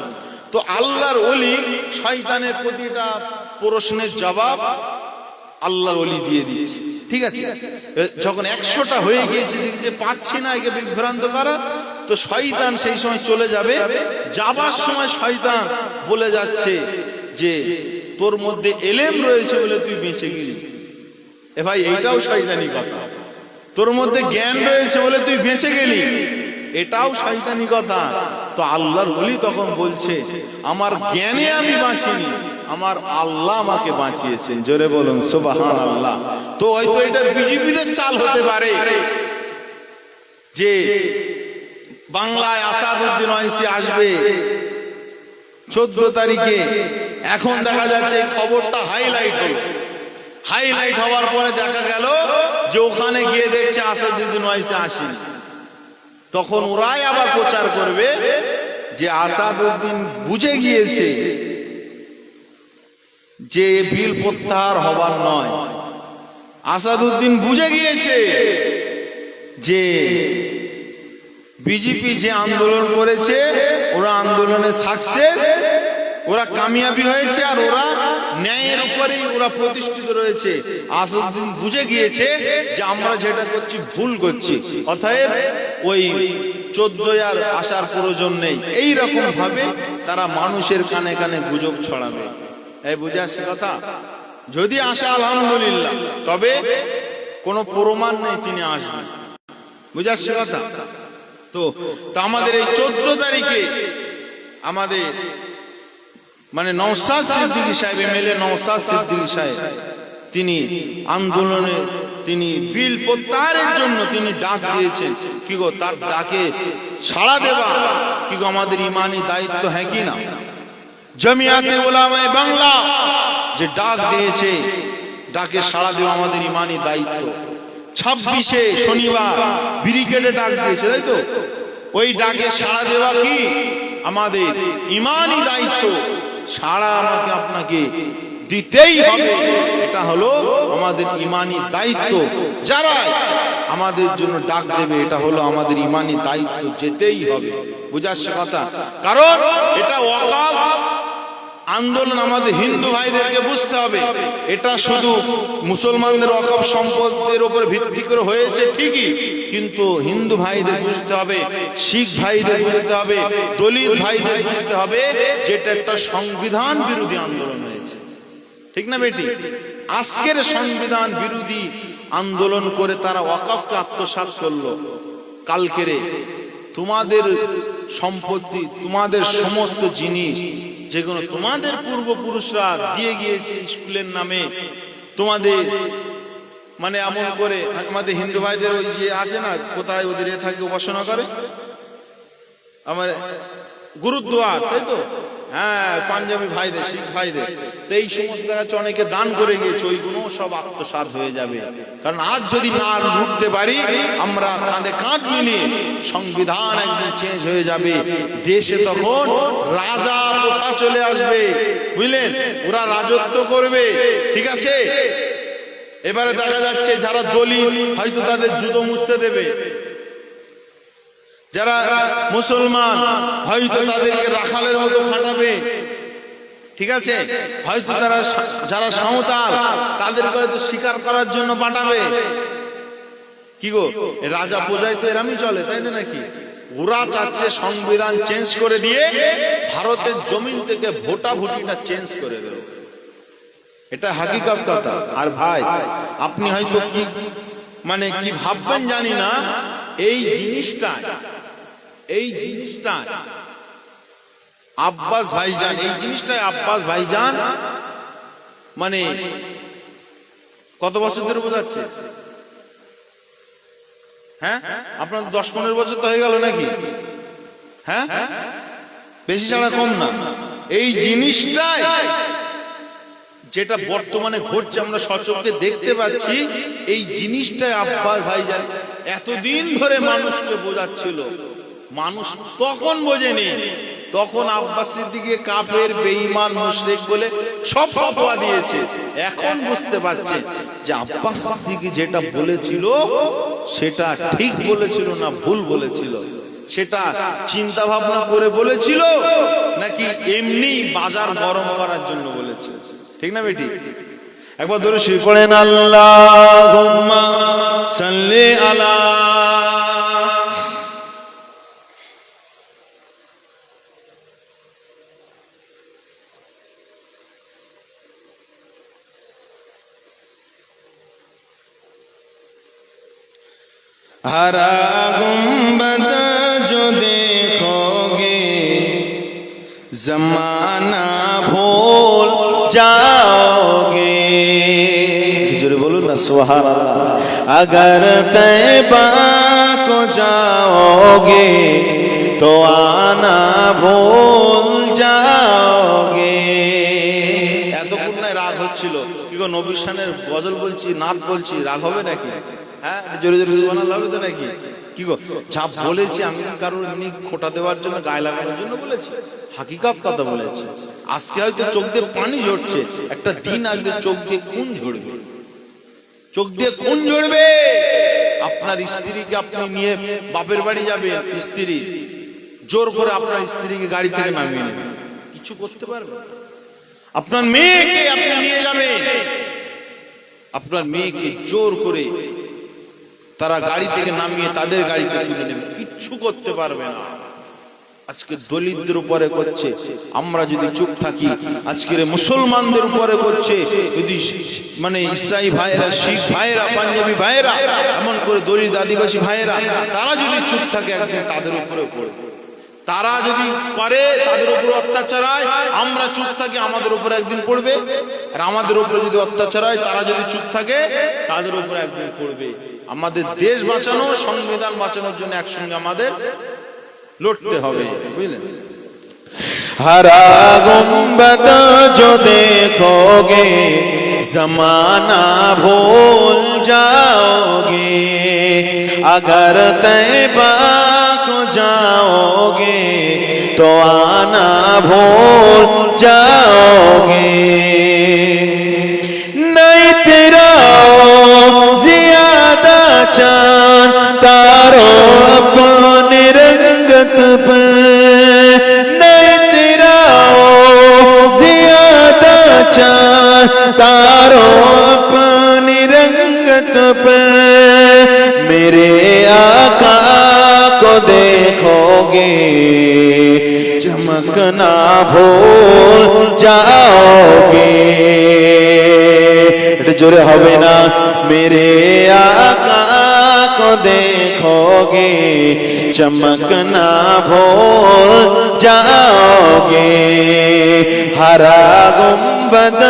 তো আল্লাহর ওলি শয়তানের প্রতিটা প্রশ্নের জবাব আল্লাহর ওলি দিয়ে দিচ্ছে, ঠিক আছে। যখন 100টা হয়ে গিয়েছে, দেখছে পাচ্ছি না একে বিভ্রান্ত করার, তো শয়তান সেই সময় চলে যাবে। যাবার সময় শয়তান বলে যাচ্ছে যে তোর মধ্যে এলেম রয়েছে বলে তুই বেঁচে গেলি। এ ভাই, এইটাও শয়তানি কথা। তোর মধ্যে জ্ঞান রয়েছে বলে তুই বেঁচে গেলি, এটাও শয়তানি কথা। তো আল্লাহর ওলি তখন বলছে, আমার জ্ঞানে আমি বাঁচিনি, আমার আল্লাহ আমাকে বাঁচিয়েছেন। জোরে বলুন সুবহানাল্লাহ। তো হয়তো এটা বিজেপিদের চাল হতে পারে যে বাংলায় আসাদউদ্দিন ওয়াইসি আসবে 14 তারিখে। এখন দেখা যাচ্ছে এই খবরটা হাইলাইট হলো। হাইলাইট হওয়ার পরে দেখা গেল যে ওখানে গিয়ে দেখছে আসাদউদ্দিন ওয়াইসি আসেনি। তখন ওরাই আবার প্রচার করবে যে আসাদউদ্দিন বুঝে গিয়েছে যে বিল প্রত্যাহার হবার নয়। আসাদউদ্দিন বুঝে গিয়েছে যে বিজেপি যে আন্দোলন করেছে ওরা আন্দোলনে সাকসেস, ওরা কামিয়াবি হয়েছে, আর ওরা ন্যায়ের উপরেই ওরা প্রতিষ্ঠিত রয়েছে। আসাদউদ্দিন বুঝে গিয়েছে যে আমরা যেটা করছি ভুল করছি, অতএব ওই 14 আর আসার প্রয়োজন নেই। এই রকম ভাবে তারা মানুষের কানে কানে গুজব ছড়াবে। এই বুঝে আসছে কথা? যদি আসে আলহামদুলিল্লাহ, তবে কোনো প্রমাণ নেই তিনি আসবেন। বুঝে আসছে কথা? তো আমাদের এই 14 তারিখে আমাদের মানে নওশাদ সিদ্দিকী সাহেব, এমএলএ নওশাদ সিদ্দিকী সাহেব, তিনি আন্দোলনে তিনি বিল প্রত্যাহারের জন্য তিনি ডাক দিয়েছেন। কি গো, তার ডাকে সাড়া দেওয়া কি গো আমাদের ইমানি দায়িত্ব, হ্যাঁ কি না? জমিয়াতে উলামায়ে বাংলা যে ডাক দিয়েছে, ডাকে সাড়া দেওয়া আমাদের ইমানি দায়িত্ব। 26-এ শনিবার ব্রিগেডে ডাক দিয়েছে, তাই তো? ওই ডাকে সাড়া দেওয়া কি আমাদের ইমানি দায়িত্ব। সাড়া আমাকে আপনাকে দিতেই হবে, এটা হলো আমাদের ইমানি দায়িত্ব। যারা আমাদের জন্য ডাক দেবে এটা হলো আমাদের ইমানি দায়িত্ব, যেতেই হবে। বুঝাচ্ছে কথা? কারণ এটা ওয়াকাফ আন্দোলন আমাদের হিন্দু ভাইদেরকে বুঝতে হবে। এটা শুধু মুসলমানদের ওয়াকফ সম্পদের উপর ভিত্তি করে হয়েছে ঠিকই, কিন্তু হিন্দু ভাইদের বুঝতে হবে, শিখ ভাইদের বুঝতে হবে, দলিত ভাইদের বুঝতে হবে যেটা একটা সংবিধান বিরোধী আন্দোলন হয়েছে। ঠিক না বেটি? আজকের সংবিধান বিরোধী আন্দোলন করে তারা ওয়াকফকে আত্মসাৎ করলো। কালকেরে তোমাদের সম্পত্তি, তোমাদের সমস্ত জিনিস যেগুলো তোমাদের পূর্বপুরুষরা দিয়ে গিয়েছে স্কুলের নামে, তোমাদের মানে এমন করে আমাদের হিন্দু ভাইদের ওই যে আছে না, কোথায় ওদের থাকে উপাসনা করে, আমার গুরুদ্বার, তাই তো? হ্যাঁ, পাঞ্জাবি ভাইদের, শিখ ভাইদের। তো এই সমস্ত কাছে অনেকে দান করে গিয়েছে, ওইগুলো সব আত্মসাৎ হয়ে যাবে। কারণ আজ যদি না রুখতে পারি, আমরা কাঁধে কাঁধ মিলিয়ে সংবিধান একদিন চেঞ্জ হয়ে যাবে। দেশে তখন রাজা প্রথা চলে আসবে, বুঝলেন? ওরা রাজত্ব করবে, ঠিক আছে? এবারে দেখা যাচ্ছে যারা দলিত হয়তো তাদের জুতো মুছতে দেবে, যারা মুসলমান হয়তো তাদেরকে রাখালের মতো খাটাবে, ঠিক আছে? হয়তো তারা যারা সাঁওতাল তাদেরকে হয়তো শিকার করার জন্য পাঠাবে। কি গো, রাজা প্রজায় তো এরামই চলে, তাই না নাকি? ওরা চাচ্ছে সংবিধান চেঞ্জ করে দিয়ে ভারতের জমিন থেকে ভোটাভুটিটা চেঞ্জ করে দেবে। এটা হাকিকত কথা। আর ভাই, আপনি হয়তো কি মানে কি ভাববেন জানি না, এই জিনিসটা আব্বাস ভাইজান, এই জিনিসটাই আব্বাস ভাইজান মানে কত বছর ধরে বোঝাচ্ছে? হ্যাঁ, আপনার 10-15 বছর তো হয়ে গেল নাকি? হ্যাঁ, বেশি ছাড়া কম না। এই জিনিসটাই যেটা বর্তমানে ঘটছে, আমরা সচক্ষে দেখতে পাচ্ছি, এই জিনিসটাই আব্বাস ভাইজান এতদিন ধরে মানুষকে বোঝাচ্ছিল। মানুষ তখন বোঝেনি, তখন আব্বাস সিদ্দিকী কাফের, বেঈমান, মুশরিক বলে সব ফতোয়া দিয়েছে। এখন বুঝতে পারছে যে আব্বাস সিদ্দিকী যেটা বলেছিল সেটা ঠিক বলেছিল না ভুল বলেছিল, সেটা চিন্তা ভাবনা করে বলেছিল নাকি এমনি বাজার গরম করার জন্য বলেছিল। ঠিক না বেটি? একবার ধরে শুয়ে পড়েন, আল্লাহুম্মা সাল্লি আলা। हरा गुंबद जो देखोगे जमाना भूल जाओगे। जोरे बोलो ना सुभान अल्लाह। अगर तैबा को जाओगे तो आना भूल जाओगे। এতক্ষণ না রাগ হচ্ছিল, কি গো নবীর শানের গজল বলছি, নাত বলছি, রাগ হবে নাকি? হ্যাঁ, জোরে জোরে সুবহানাল্লাহ হবে তো নাকি? কি গো যা বলেছি আমি কারোর এমনি খোটা দেওয়ার জন্য, গায়ে লাগানোর জন্য বলেছি? হাকিকত কথা বলেছি। আজকে হয়তো চোখ দিয়ে পানি ঝরছে, একটা দিন আসবে চোখ দিয়ে খুন ঝরবে, চোখ দিয়ে খুন ঝরবে। আপনার স্ত্রীকে আপনি নিয়ে বাপের বাড়ি যাবেন, স্ত্রী জোর করে আপনার স্ত্রীকে গাড়ি থেকে নামিয়ে নেবেন, কিছু করতে পারবেন? আপনার মেয়েকে আপনি নিয়ে যাবেন, আপনার মেয়েকে জোর করে তারা গাড়ি থেকে নামিয়ে তাদের গাড়িতে তুলে নেবে, কিচ্ছু করতে পারবে না। আজকে দলিতদের উপরে করছে, আমরা যদি চুপ থাকি। আজকের মুসলমানদের উপরে করছে, যদি মানে ইসাই ভাইয়েরা, শিখ ভাইয়েরা, পাঞ্জাবি ভাইয়েরা, এমন করে দলিত আদিবাসী ভাইয়েরা, তারা যদি চুপ থাকে একদিন তাদের উপরে পড়বে। তারা যদি পারে তাদের উপর অত্যাচার হয়, আমরা চুপ থাকি, আমাদের উপর একদিন পড়বে। আর আমাদের উপরে যদি অত্যাচার হয়, তারা যদি চুপ থাকে তাদের উপর একদিন পড়বে। আমাদের দেশ বাঁচানো, সংবিধান বাঁচানোর জন্য একসঙ্গে আমাদের লড়তে হবে, বুঝলেন? हरा गुंबद जो देखोगे जमाना भूल जाओगे, अगर तैबा को जाओगे तो आना भूल जाओगे। नहीं तेरा ज्यादा चांद तारों अपने रंगत पर, तारों अपनी रंगत पर, मेरे आका को देखोगे चमकना भूल जाओगे। এটা জোরে হবে না? मेरे आका को देखोगे चमकना भूल जाओगे। हरा गुंबद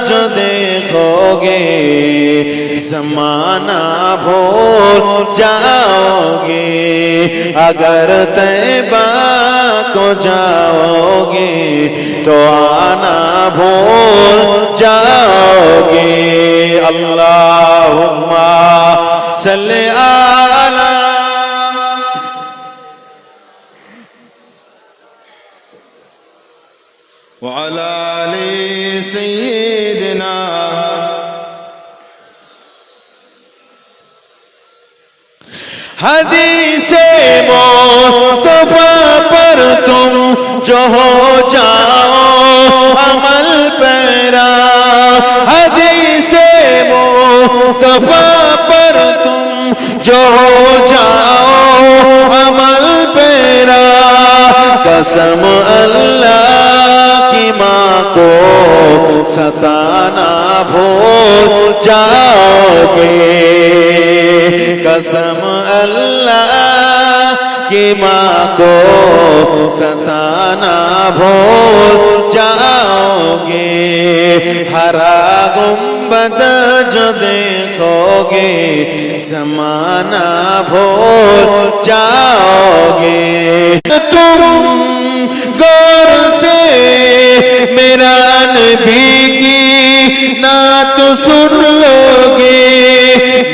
जो देखोगे ज़माना भूल जाओगे, अगर तैबा को जाओगे तो आना भूल जाओगे। अल्लाहुम्मा सल्ली अला व अला आलि सय्यिदिना। हदीसे मुस्तफा पर तुम जो हो जाओ अमल पैरा, हदीसे मुस्तफा पर तुम जो हो जाओ अमल पैरा। कसम अल्लाह की माँ को सताना भूल जाओगे, कसम अल्लाह की माँ को सताना भूल जाओगे। हरा गुंबद जो देखोगे ज़माना भूल जाओगे। तुम गौर से मेरा नबी की नात सुन लोगे,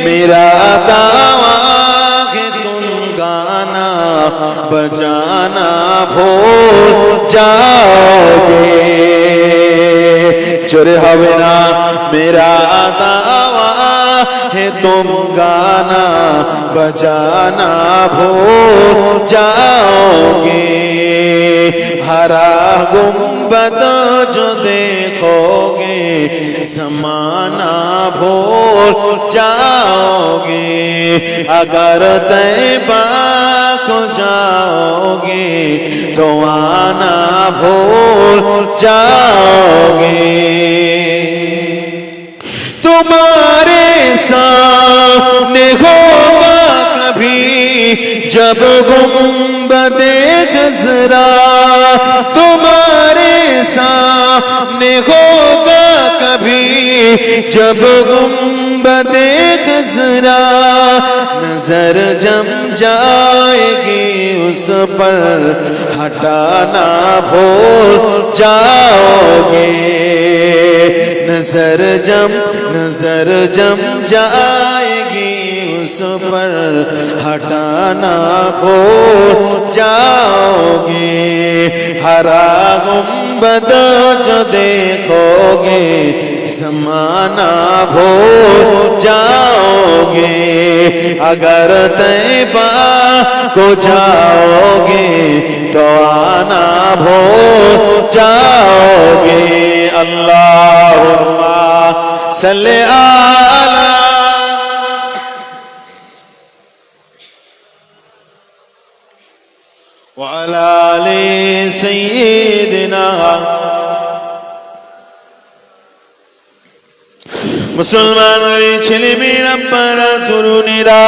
मेरा दावा है तुम गाना बजाना भूल जाओगे। चोरे হবে না? मेरा दावा है तुम गाना बजाना भूल जाओगे। हरा गुंबद जो देखोगे ज़माना भूल जाओगे, अगर तैबा को जाओगे तो आना भूल जाओगे। तुम्हारे सामने होगा कभी जब गुंबदे खज़रा, तुम्हारे सामने होगा कभी जब गुंबदे खज़रा।
नजर जम जाएगी उस पर हटाना भूल जाओगे। नजर जम जाएगी उस पर हटाना भूल जाओगे। हरा गुंबद जो देखोगे ज़माना भूल जाओगे। अगर तैबा को जाओगे तो आना भूल जाओगे। अल्लाहुम्मा सल्ले अला व अला आलि सय्यिदिना। मुसलमान ছেলে মেয়েরা পারা তরুণেরা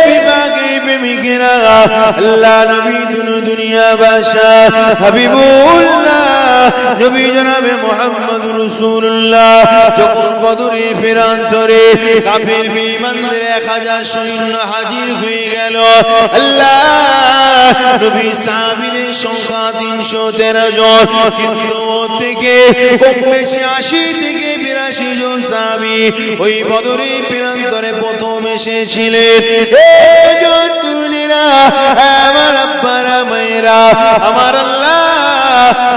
বিভাগে প্রেমিকেরা আল্লাহ নবী দুনিয়া বাদশা হাবিবুল্লাহ নবী জনাবে মুহাম্মদ রাসূলুল্লাহ যখন বদরের প্রান্তরে কাফের বেঈমানদের 1000 সৈন্য হাজির হয়ে গেল। আল্লাহ নবী সাহাবীদের সংখ্যা 313 জন, কিন্তু থেকে কম বেশি 80 থেকে 82 জন সাহাবী ওই বদরের প্রান্তরে প্রথম এসেছিলেন। এই তরুণীরা, আমার আব্বারা মায়েরা, আমার আল্লাহ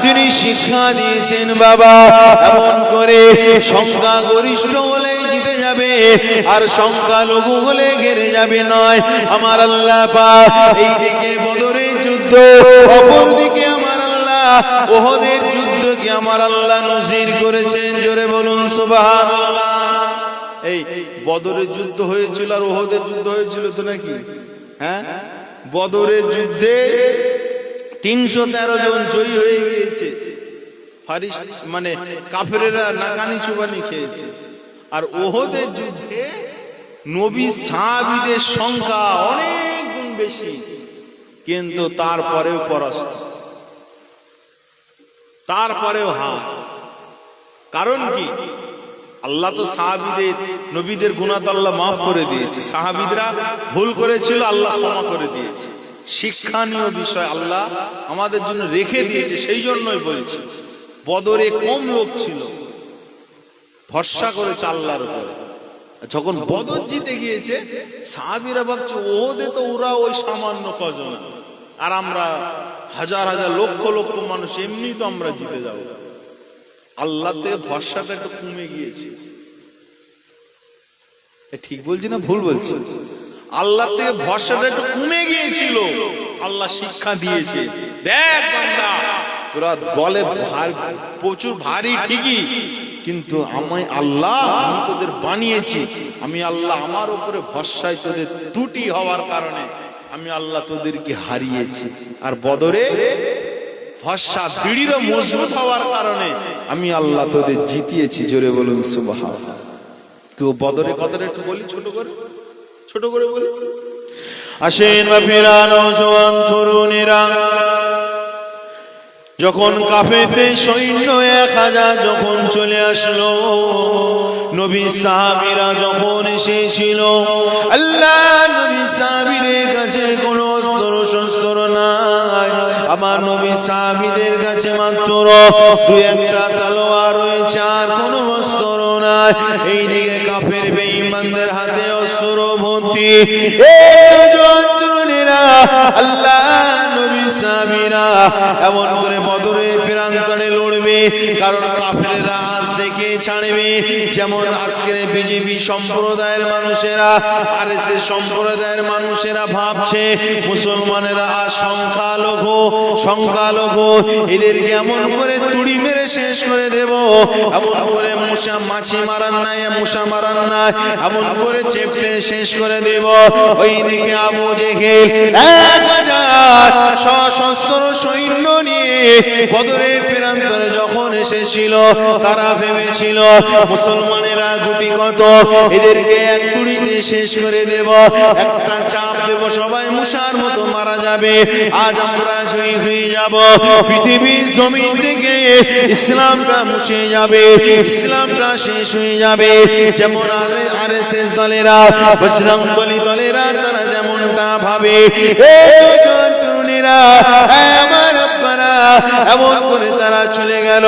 তিনি শিক্ষা দিয়েছেন বাবা এমন করে সংখ্যা গরিষ্ঠ হলে জিতে যাবে আর সংখ্যা লঘু হলে ঘেরে যাবে নয়। আমার আল্লাহ পাক এইদিকে বদরের যুদ্ধ, অপর দিকে আমার আল্লাহ ওহদের যুদ্ধকে আমার আল্লাহ নজির করেছেন। জোরে বলুন সুবহানাল্লাহ। এই বদরের যুদ্ধ হয়েছিল আর ওহদের যুদ্ধ হয়েছিল তো নাকি? হ্যাঁ, বদরের যুদ্ধে 313 জন জয়ী হয়ে গিয়েছে। ফারিস মানে কাফেরেরা নাকানি চুবানি খেয়েছে। আর ওহদের যুদ্ধে নবী সাহাবীদের সংখ্যা অনেক গুণ বেশি, কিন্তু তারপরেও পরাস্ত, তারপরেও হার। কারণ কি? আল্লাহ তো সাহাবীদের নবীদের গুনাহ তো আল্লাহ মাফ করে দিয়েছে। সাহাবীরা ভুল করেছিল, আল্লাহ ক্ষমা করে দিয়েছে। শিক্ষণীয় বিষয় আল্লাহ আমাদের জন্য রেখে দিয়েছে। সেই জন্যই বলছি বদরে কম লোক ছিল, ভরসা করেছে আল্লাহর উপরে। যখন বদর জিতে গিয়েছে সাহাবীরা ভাবছে ওহদে তো ওরা ওই সামান্য কজন, আর আমরা হাজার হাজার লক্ষ লক্ষ মানুষ, এমনি তো আমরা জিতে যাব। আল্লাহ থেকে ভরসাটা একটু কমে গিয়েছে। ঠিক বলছি না ভুল বলছি? আল্লাহ থেকে ভরসাটা একটু কমে গিয়েছিল। আল্লাহ শিক্ষা দিয়েছে, দেখ বান্দা তোরা দলে প্রচুর ভারী ঠিকই, কিন্তু আমি আল্লাহ আমি তোদের বানিয়েছি। আমি আল্লাহ আমার উপরে ভরসায় তোদের ত্রুটি হওয়ার কারণে আমি আল্লাহ তোদেরকে হারিয়েছি। আর বদরে ভরসা দৃঢ় মজবুত হওয়ার কারণে আমি আল্লাহ তোদের জিতিয়েছি। জোরে বলুন সুবহানাল্লাহ। কেউ বদরে কথাটা একটু বলি, ছোট করে বলি। আসেন বাপেরা, নওজোয়ান তরুণেরা, যখন কাফেরদের সৈন্য 1000 যখন চলে আসলো, নবী সাহাবীরা যখন এসেছিল, আল্লাহ নবী সাহাবীদের কাছে কোনো অস্ত্র নাই। আমার নবী সাহাবীদের কাছে মাত্র 2-1টা তলোয়ার রয়েছে, আর কোনো অস্ত্র নাই। এইদিকে কাফের বেঈমানদের হাতে অস্ত্র ভর্তি। আল্লাহ নবী সাহাবীরা এমন করে বদরের প্রান্তরে লড়বে, কারণ কাফেররা আজ দেখে ছাড়বে। যেমন আজকের বিজেপি সম্প্রদায়ের মানুষেরা, আরএসএস সম্প্রদায়ের মানুষেরা ভাবছে মুসলমানেরা আজ সংখ্যালঘু, এদেরকে এমন করে তুড়ি মেরে শেষ করে দেব, এমন করে মাছি মারান নাই, মশা মারান নাই, এমন করে চেপটে শেষ করে দেব। ওইদিকে আবু জেহেল 1000 সশস্ত্র সৈন্য নিয়ে বদরের প্রান্তরে যখন এসেছিল, তারা ভেবেছিল মুসলমানেরা গুটি কত, এদেরকে এক গুলিতে শেষ করে দেব, একটা চাপ দেব, সবাই মশার মতো মারা যাবে, আজ আমরা জয়ী হয়ে যাব। পৃথিবীর জমিন থেকে ইসলামটা মুছে যাবে, ইসলামটা শেষ হয়ে যাবে। যেমন আরএসএস দলেরা, বজরংবলী দলেরা ছেলেমেয়েরা তারা যেমনটা ভাবে, এই নওজোয়ান তরুণীরা, আমার আব্বারা, এমন করে তারা চলে গেল।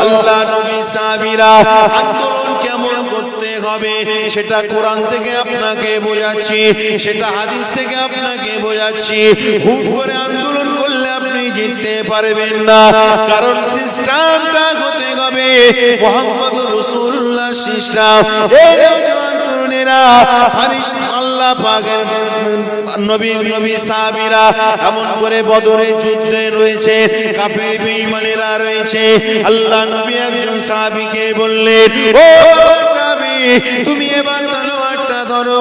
আল্লাহ নবী সাহাবীরা আন্দোলন কেমন করতে হবে সেটা কোরআন থেকে আপনাকে বোঝাচ্ছি, সেটা হাদিস থেকে আপনাকে বোঝাচ্ছি। হুট করে আন্দোলন করলে আপনি জিততে পারবেন না, কারণ সিস্টেমটা হতে হবে মুহাম্মদুর রাসূলুল্লাহ সিস্টেম। এই নওজোয়ান তরুণেরা, ফারিস আল্লাহ পাকের নবী সাহাবীরা এমন করে বদরের যুদ্ধে রয়েছে, কাফের বেঈমানেরা রয়েছে। আল্লাহ নবী একজন সাহাবীকে বললেন, ও সাহাবী, তুমি এবার তলোয়ারটা ধরো,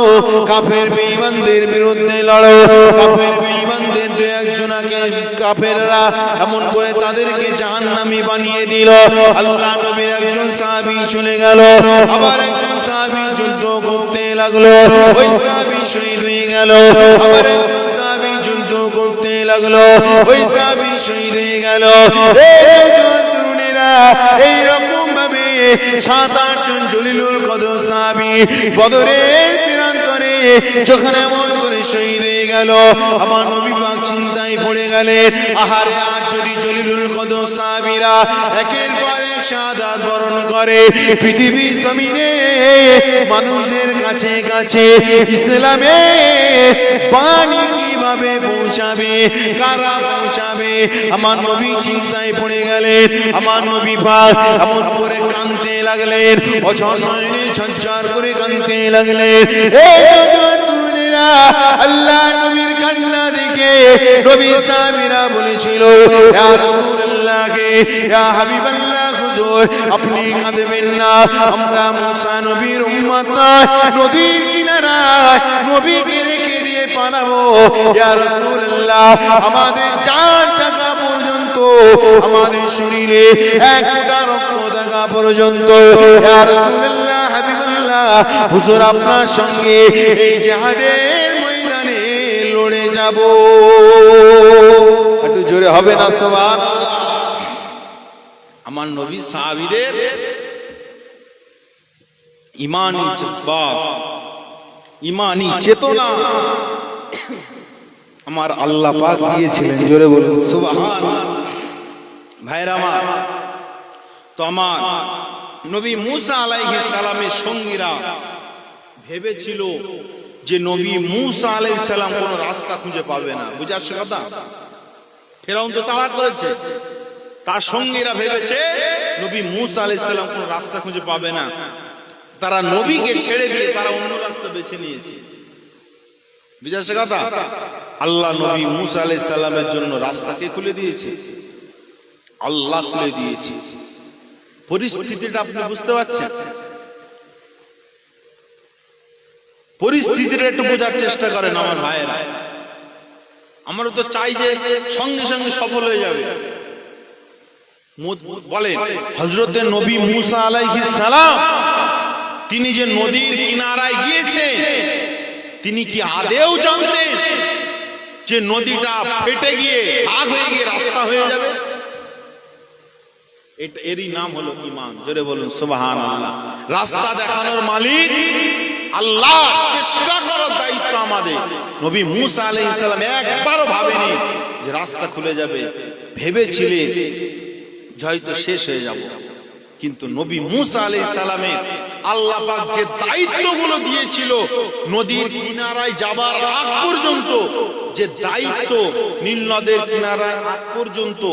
কাফের বেঈমানদের বিরুদ্ধে লড়ো। কাফের বেঈমানদের দু একজনকে কাফেররা এমন করে তাদেরকে জাহান্নামী বানিয়ে দিল। আল্লাহ নবীর একজন সাহাবী চলে গেল, আবার একজন সাহাবী যুদ্ধ করতে লাগলো, ওই সাহাবী শহীদ হয়ে গেল। আবার একজন সাহাবী যুদ্ধ করতে লাগলো, ওই সাহাবী শহীদ হয়ে গেল। এই নওজোয়ান তরুণেরা, এইরকম ভাবে 7-8 জন জলিলুল কদর সাহাবী বদরের প্রান্তরে যখন এমন করে শহীদ হয়ে গেল, আমার নবী পাক চিন্তায় পড়ে গেলেন, আহারে, আজ যদি জলিলুল কদর সাহাবীরা একের পর এক শাহাদাত বরণ করে, পৃথিবীর জমিনে মানুষদের কাছে কাছে ইসলামের বাণী কিভাবে পৌঁছাবে, কারা পৌঁছাবে? আমার নবী চিন্তায় পড়ে গেলেন। আমার নবী পাক এমন করে কাঁদতে লাগলেন, অঝর নয়নে ঝরঝর করে কাঁদতে লাগলেন। এই নওজোয়ান তরুণেরা আল্লাহ নবীর কান্না দেখে নবী সাহাবীরা বলেছিল, ইয়া রাসূলুল্লাহ, ইয়া হাবিবাল্লাহ, হুজুর আপনি কাঁদবেন না, আমরা মুসা নবীর উম্মত নয়, নদীর কিনারায় নবীকে রেখে দিয়ে পালাবো। ইয়া রাসূলুল্লাহ, আমাদের জান টাকা পর্যন্ত, আমাদের শরীরে এক ফোঁটা রক্ত থাকা পর্যন্ত, ইয়া রাসূলুল্লাহ, হাবিবাল্লাহ, হুজুর আপনার সঙ্গে এই জিহাদের ময়দানে লড়ে যাব। একটু জোরে হবে না সুবহানাল্লাহ? আমার নবী সাহাবীদের ঈমানি জজবাত, ঈমানি চেতনা আমার আল্লাহ পাক দিয়েছিলেন। জোরে বলুন সুবহানাল্লাহ। ভাইরা আমার, তো আমার নবী মুসা আলাইহিস সালামের সঙ্গীরা ভেবেছিল যে নবী মুসা আলাইহিস সালাম কোন রাস্তা খুঁজে পাবে না। বুঝাচ্ছে কথা? ফেরাউন তো তাড়া করেছে, তার সঙ্গীরা ভেবেছে নবী মুসা আলাইহিস সালাম কোন রাস্তা খুঁজে পাবে না। তারা নবীকে ছেড়ে দিয়ে তারা অন্য রাস্তা বেছে নিয়েছে। বুঝাচ্ছে কথা? আল্লাহ নবী মুসা আলাইহিস সালামের জন্য রাস্তাকে খুলে দিয়েছে, আল্লাহ খুলে দিয়েছে। পরিস্থিতিটা আপনি বুঝতে পারছেন? পরিস্থিতিটা একটু বোঝার চেষ্টা করেন আমার ভাইয়েরা। আমরা তো চাই যে সঙ্গে সঙ্গে সফল হয়ে যাবে। বলে হযরতে নবী মুসা আলাইহিস সালাম তিনি যে নদীর কিনারায় গিয়েছেন, তিনি কি আদেও জানতেন যে নদীটা ফেটে গিয়ে ভাগ হয়ে গিয়ে রাস্তা হয়ে যাবে? এরই নাম হলো ঈমান। জোরে বলুন সুবহানাল্লাহ। রাস্তা দেখানোর মালিক আল্লাহ, চেষ্টা করার দায়িত্ব আমাদের। নবী মুসা আলাইহিস সালাম একবারও ভাবেনি যে রাস্তা খুলে যাবে, ভেবেছিলেন হয়তো শেষ হয়ে যাব। কিন্তু নবী মুসা আলাইহিস সালামের আল্লাহ পাক যে দায়িত্বগুলো দিয়েছিল, নদীর কিনারায় যাবার আগ পর্যন্ত যে দায়িত্ব, নীল নদের কিনারায় আগ পর্যন্ত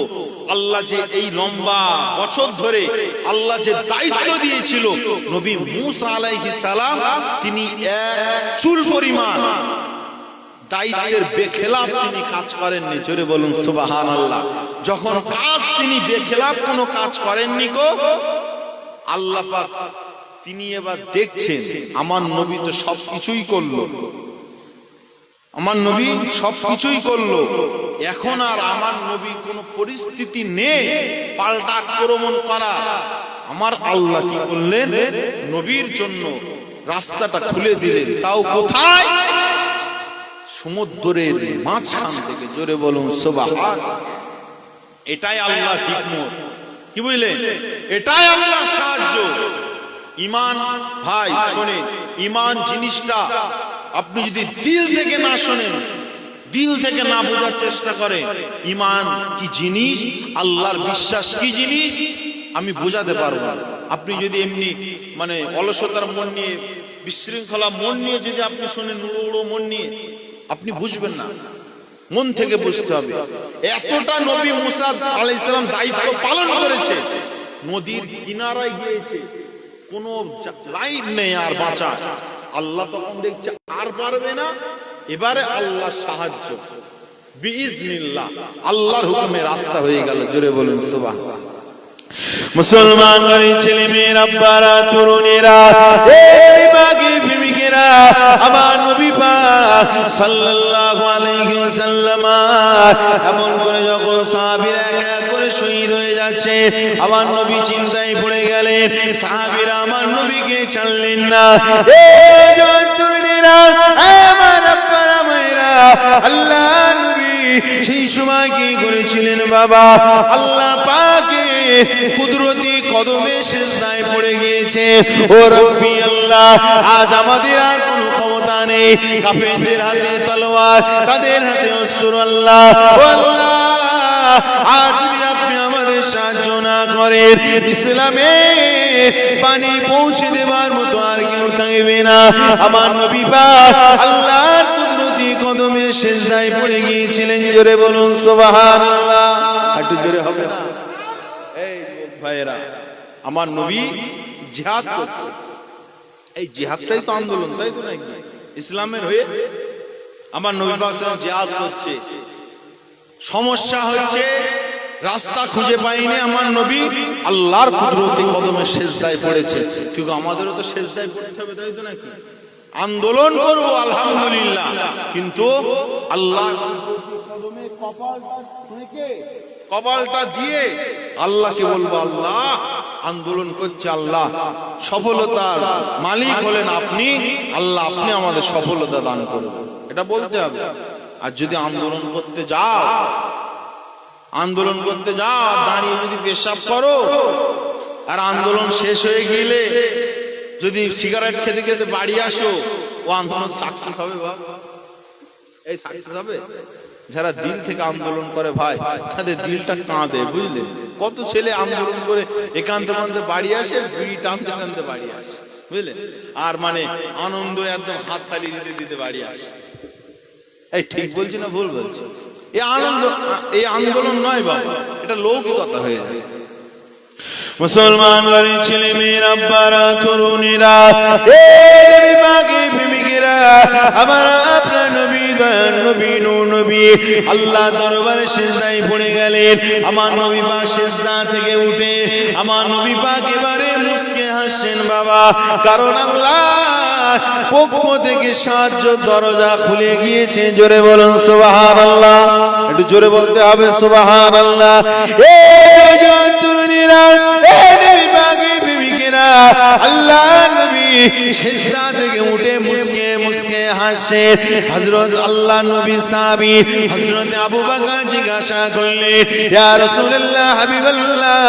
আল্লাহ যে এই লম্বা বছর ধরে আল্লাহ যে দায়িত্ব দিয়েছিল, নবী মুসা আলাইহিস সালাম তিনি এক চুল পরিমাণ দায়িত্বের বেখেলাফ তিনি কাজ করেননি। জোরে বলুন সুবহানাল্লাহ। যখন কাজ তিনি বেখেলাফ কোনো কাজ করেননি গো, আল্লাহ পাক তিনি এবার দেখছেন আমার নবী তো সবকিছুই করলো, আমার নবী সবকিছুই করলো, এখন আর আমার নবী কোনো পরিস্থিতি নেই পাল্টা আক্রমণ করা। আমার আল্লাহ কি করলেন? নবীর জন্য রাস্তাটা খুলে দিলেন। তাও কোথায়? সমুদ্রের মাঝখান থেকে। জোরে বলুন সুবহান। এটাই আল্লাহর হিকমত। কি বুঝলেন? এটাই আল্লাহর সাহায্য। ঈমান ভাই শোনেন, ঈমান জিনিসটা
আপনি যদি দিল থেকে না শোনেন, দিল থেকে না বোঝার চেষ্টা করে ঈমান কি জিনিস, আল্লাহর বিশ্বাস কি জিনিস, আমি বোঝাতে পারবো না। আপনি যদি এমনি মানে অলসতার মন নিয়ে, বিশৃঙ্খলা মন নিয়ে যদি আপনি শোনেন, উড়ো উড়ো মন নিয়ে, আপনি বুঝবেন না। মন থেকে বুঝতে হবে। এতটা নবী মুসা আলাইহিস সালাম দায়িত্ব পালন করেছে, নদীর কিনারায় গিয়েছে, কোনো লাইন নেই আর বাঁচা। আল্লাহ তখন দেখছে আর পারবে না, এবারে আল্লাহর সাহায্য বিইজনিল্লাহ, আল্লাহর হুকুমে রাস্তা হয়ে গেল। জোরে বলুন সুবহানাল্লাহ।
মুসলমান ঘরের ছেলে মেয়ের আব্বারা তরুণেরা, প্রেমিকেরা, আমার নবী পাক সাল্লাল্লাহু আলাইহি ওয়াসাল্লাম এমন করে যখন সাহাবীরা এক এক করে শহীদ হয়ে যাচ্ছে, আমার নবী চিন্তায় পড়ে গেলেন। সাহাবীরা আমার নবীকে ছাড়লেন না। তরুণেরা, আমার আব্বারা মায়েরা, আল্লাহ নবী সেই সময় কি করেছিলেন বাবা? আল্লাহ পাকে কুদরতি কদমে সিজদায় পড়ে গিয়েছে। ও রব্বি আল্লাহ, আজ আমাদের আর কোনো ক্ষমতা নেই। কাফেরদের হাতে তলোয়ার, তাদের হাতে অস্ত্র। আল্লাহ, ও আল্লাহ, আর যদি আপনি আমাদের সাহায্য না করেন, ইসলামে পানি পৌঁছে দেওয়ার মতো আর কেউ থাকবে না। আমার নবী পাক আল্লাহর কুদরতি কদমে সিজদায় পড়ে গিয়েছিলেন। জোরে বলুন সুবহানাল্লাহ। একটু জোরে হবে না? এই ভাইয়েরা, আমার নবী জিহাদ করছে। এই জিহাদটাই তো আন্দোলন, তাই তো নাকি? ইসলামের হয়ে আমার নবী পাক জিহাদ করছে। সমস্যা হচ্ছে রাস্তা খুঁজে পাইনি, আমার নবী আল্লাহর কুদরতি কদমে সিজদায় পড়েছে। কিন্তু আমাদেরও তো সিজদায় পড়তে হবে, তাই তো নাকি? আন্দোলন করব আলহামদুলিল্লাহ, কিন্তু আল্লাহর কদমে কপালটা দিয়ে আল্লাহকে বলবো, আল্লাহ আন্দোলন করছে, আল্লাহ সফলতার মালিক হলেন আপনি, আল্লাহ আপনি আমাদের সফলতা দান করবেন, এটা বলতে হবে। আর যদি আন্দোলন করতে যাও দাঁড়িয়ে যদি পেশাব করো, আর আন্দোলন শেষ হয়ে গেলে যদি সিগারেট খেতে খেতে বাড়ি আসো, ও আন্দোলন সাকসেস হবে বাবা? এই সাকসেস হবে? যারা দিল থেকে আন্দোলন করে ভাই, তাদের দিলটা কাঁদে, বুঝলে? কত ছেলে আন্দোলন করে একান্ত কান্তে বাড়ি আসে, বিড়ি টানতে টানতে বাড়ি আসে, বুঝলে? আর মানে আনন্দ একদম হাততালি দিতে দিতে বাড়ি আসে। এই ঠিক বলছি না ভুল বলছি? এই আন্দোলন নয় বাবা, এটা লৌকিকতা হয়ে যায়। মুসলমান ঘরের ছেলে মেয়ের আব্বারা তরুণেরা, নবী পাকের প্রেমিকেরা, আমার আপনার নবী দয়ার নবী নূর নবী আল্লাহ দরবারে সিজদায় পড়ে গেলেন। আমার নবী পাক সিজদা থেকে উঠে আমার নবী পাক এবারে মুস্কে হাসছেন বাবা, কারণ আল্লাহ পক্ষ থেকে সাহায্য দরজা খুলে গিয়েছে। জোরে বলুন সুবহানাল্লাহ। একটু জোরে বলতে হবে সুবহানাল্লাহ। আল্লাহ নবী সিজদা থেকে উঠে মুস্কে মুস্কে হাসে। হযরত আল্লাহ নবী সাহাবী হযরত আবু বকর জিজ্ঞাসা করলেন, ইয়া রাসূলুল্লাহ, হাবিবাল্লাহ,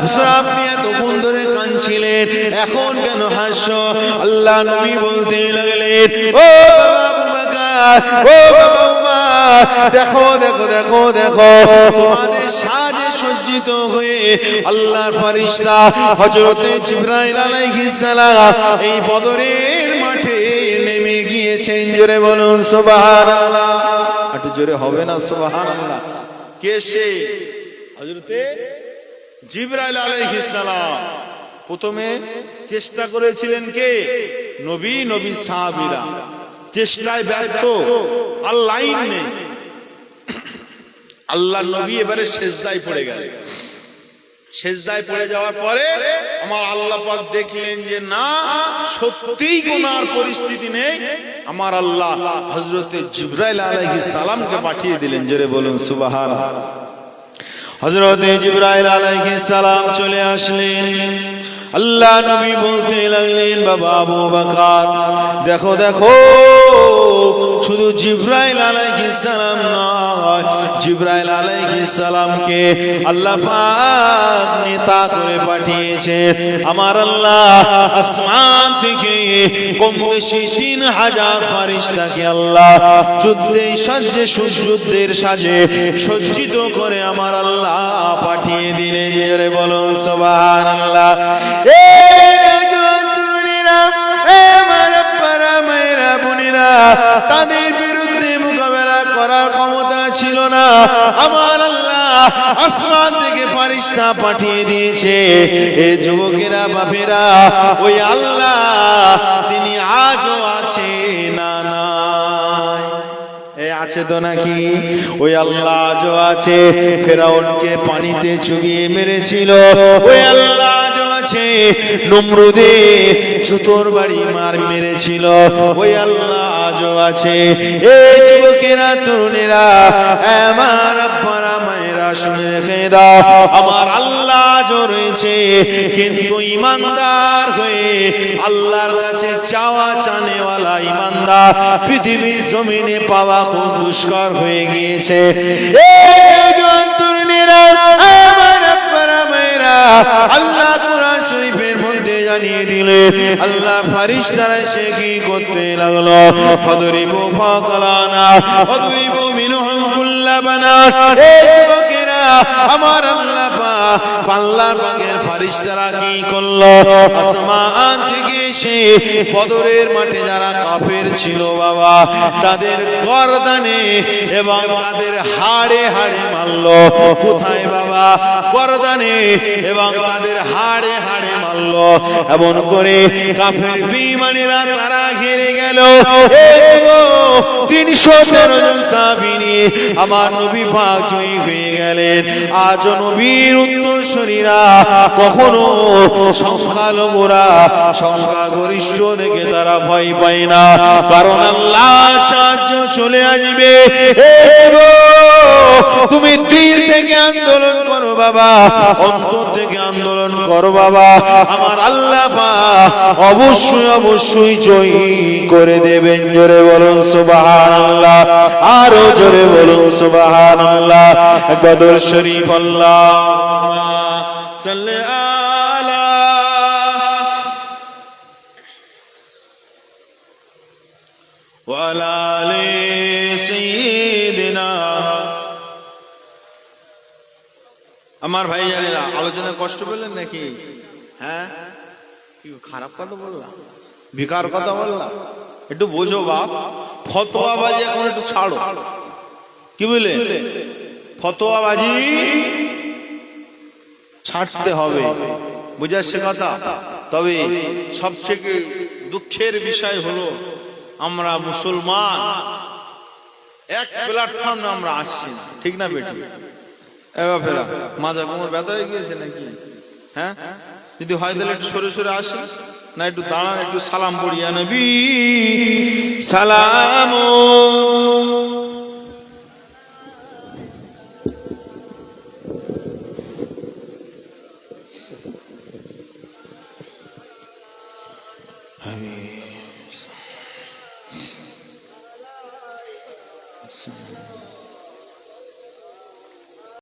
হুজুর আপনি এতক্ষণ ধরে কাঁদছিলেন, এখন কেন হাসছো? আল্লাহ নবী বলতে লাগলেন, ও বাবা আবু বকর, ও বাবা উমর, দেখো দেখো দেখো দেখো, তোমাদের সাজে সজ্জিত হয়ে আল্লাহর ফেরেশতা হযরতে জিবরাইল আলাইহিস সালাম এই বদরের মাঠে নেমে গিয়েছেন। জোরে বলুন সুবহানাল্লাহ।
একটু জোরে হবে না সুবহানাল্লাহ? কে সে? হযরতে জিবরাইল আলাইহিস সালাম। প্রথমে চেষ্টা করেছিলেন কে? নবী সাহাবীরা। চেষ্টায় ব্যর্থ, আর লাইন নেই। আল্লাহ নবী এবারে সিজদায় পড়ে গেলেন। সিজদায় পড়ে যাওয়ার পরে আমার আল্লাহ পাক দেখলেন যে না, সত্যিই কোনো আর পরিস্থিতি নেই। আমার আল্লাহ হযরতে জিবরাইল আলাইহিস সালামকে পাঠিয়ে দিলেন। জোরে বলুন সুবহানাল্লাহ।
হযরতে জিবরাইল আলাইহিস সালাম চলে আসলেন। আল্লাহ নবী বলতে লাগলেন, বাবা আবু বকর, দেখো দেখো, শুধু
শুধু জিবরাইল আলাইহিস সালাম নয়, জিবরাইল আলাইহিস সালামকে আল্লাহ পাক নেতা করে পাঠিয়েছেন। আমার আল্লাহ আসমান থেকে কম বেশি 3000 ফেরেশতাকে আল্লাহ যুদ্ধে সাজে যুদ্ধের সাজে সজ্জিত করে আমার আল্লাহ পাঠিয়ে দিলেন। জোরে বলুন সুবহানাল্লাহ। তাদের বিরুদ্ধে মোকাবেলা করার ক্ষমতা ছিল না, আমার আল্লাহ আসমান থেকে ফেরেশতা পাঠিয়ে দিয়েছে। এ যুবকেরা বাপেরা, ওই আল্লাহ তিনি আজও আছে না নাই? এ আছে তো নাকি? ওই আল্লাহ আজও আছে। ফেরাউনকে পানিতে চুবিয়ে মেরেছিল, ওই আল্লাহ আজও আছে। নমরুদে জুতোর বাড়ি মেরেছিল, ওই আল্লাহ আজও আছে। এই যুবকেরা তরুণেরা, আমার আব্বারা মায়েরা শুনে রেখে দাও, আমার আল্লাহ আজও রয়েছে। কিন্তু ইমানদার হয়ে আল্লাহর কাছে চাওয়া চানেওয়ালা ইমানদার পৃথিবীর জমিনে পাওয়া খুব দুষ্কর হয়ে গিয়েছে। আল্লাহ কোরআন শরীফের মধ্যে জানিয়ে দিলেন, আল্লাহ ফেরেশতারা এসে কি করতে লাগলো? ফাদরিবু ফাকালানা ফাদরিবু মিনহুম কুল্লা বানান। এই যুবকেরা, আমার আল্লাহ পাক আল্লাহর পাকের ফেরেশতারা কি করলো? আসমান থেকে এসে বদরের মাঠে যারা কাফের ছিল বাবা, তাদের গর্দানে এবং তাদের হাড়ে হাড়ে মারলো। কোথায় বাবা? গর্দানে এবং তাদের হাড়ে হাড়ে মারলো। এমন করে কাফের বেঈমানেরা তারা হেরে গেল। 313 জন সাহাবী নিয়ে আমার নবী পাক জয়ী হয়ে গেলেন। আজ নবীর উত্তরসূরিরা কখনো সংখ্যালঘুরা সংখ্যাগরিষ্ঠ দেখে তারা ভয় পায় না, কারণ আল্লাহ সাহায্য চলে আসবে। তুমি দিল থেকে আন্দোলন করো বাবা, অন্তর থেকে আন্দোলন করো বাবা, আমার আল্লাহ পাক অবশ্যই অবশ্যই জয়ী করে দেবেন। জোরে বলুন সুবহানাল্লাহ, আরো জোরে বলুন সুবহানাল্লাহ। বদর শরীফ আল্লাহুম্মা সাল্লি আলা ওয়া আলা আলি সাইয়্যিদিনা। আমার ভাই জানেরা, আলোচনায় কষ্ট পেলেন নাকি? হ্যাঁ, কি খারাপ কথা বললাম, বেকার কথা বললাম? একটু বোঝো বাপ, ফতোয়াবাজি এখন একটু ছাড়ো। কি বলে? ফতোয়াবাজি ছাড়তে হবে, বুঝাচ্ছে কথা। তবে সবচেয়ে দুঃখের বিষয় হলো আমরা মুসলমান এক প্ল্যাটফর্মে আমরা আসছি না, ঠিক না বেটি? এবার ফেরা মাজা কোমর ব্যথা হয়ে গিয়েছে নাকি? হ্যাঁ, যদি হয় তাহলে একটু সরে সরে আসে, না একটু দাঁড়ান, একটু সালাম পড়িয়া নবী সালাম। আমিন।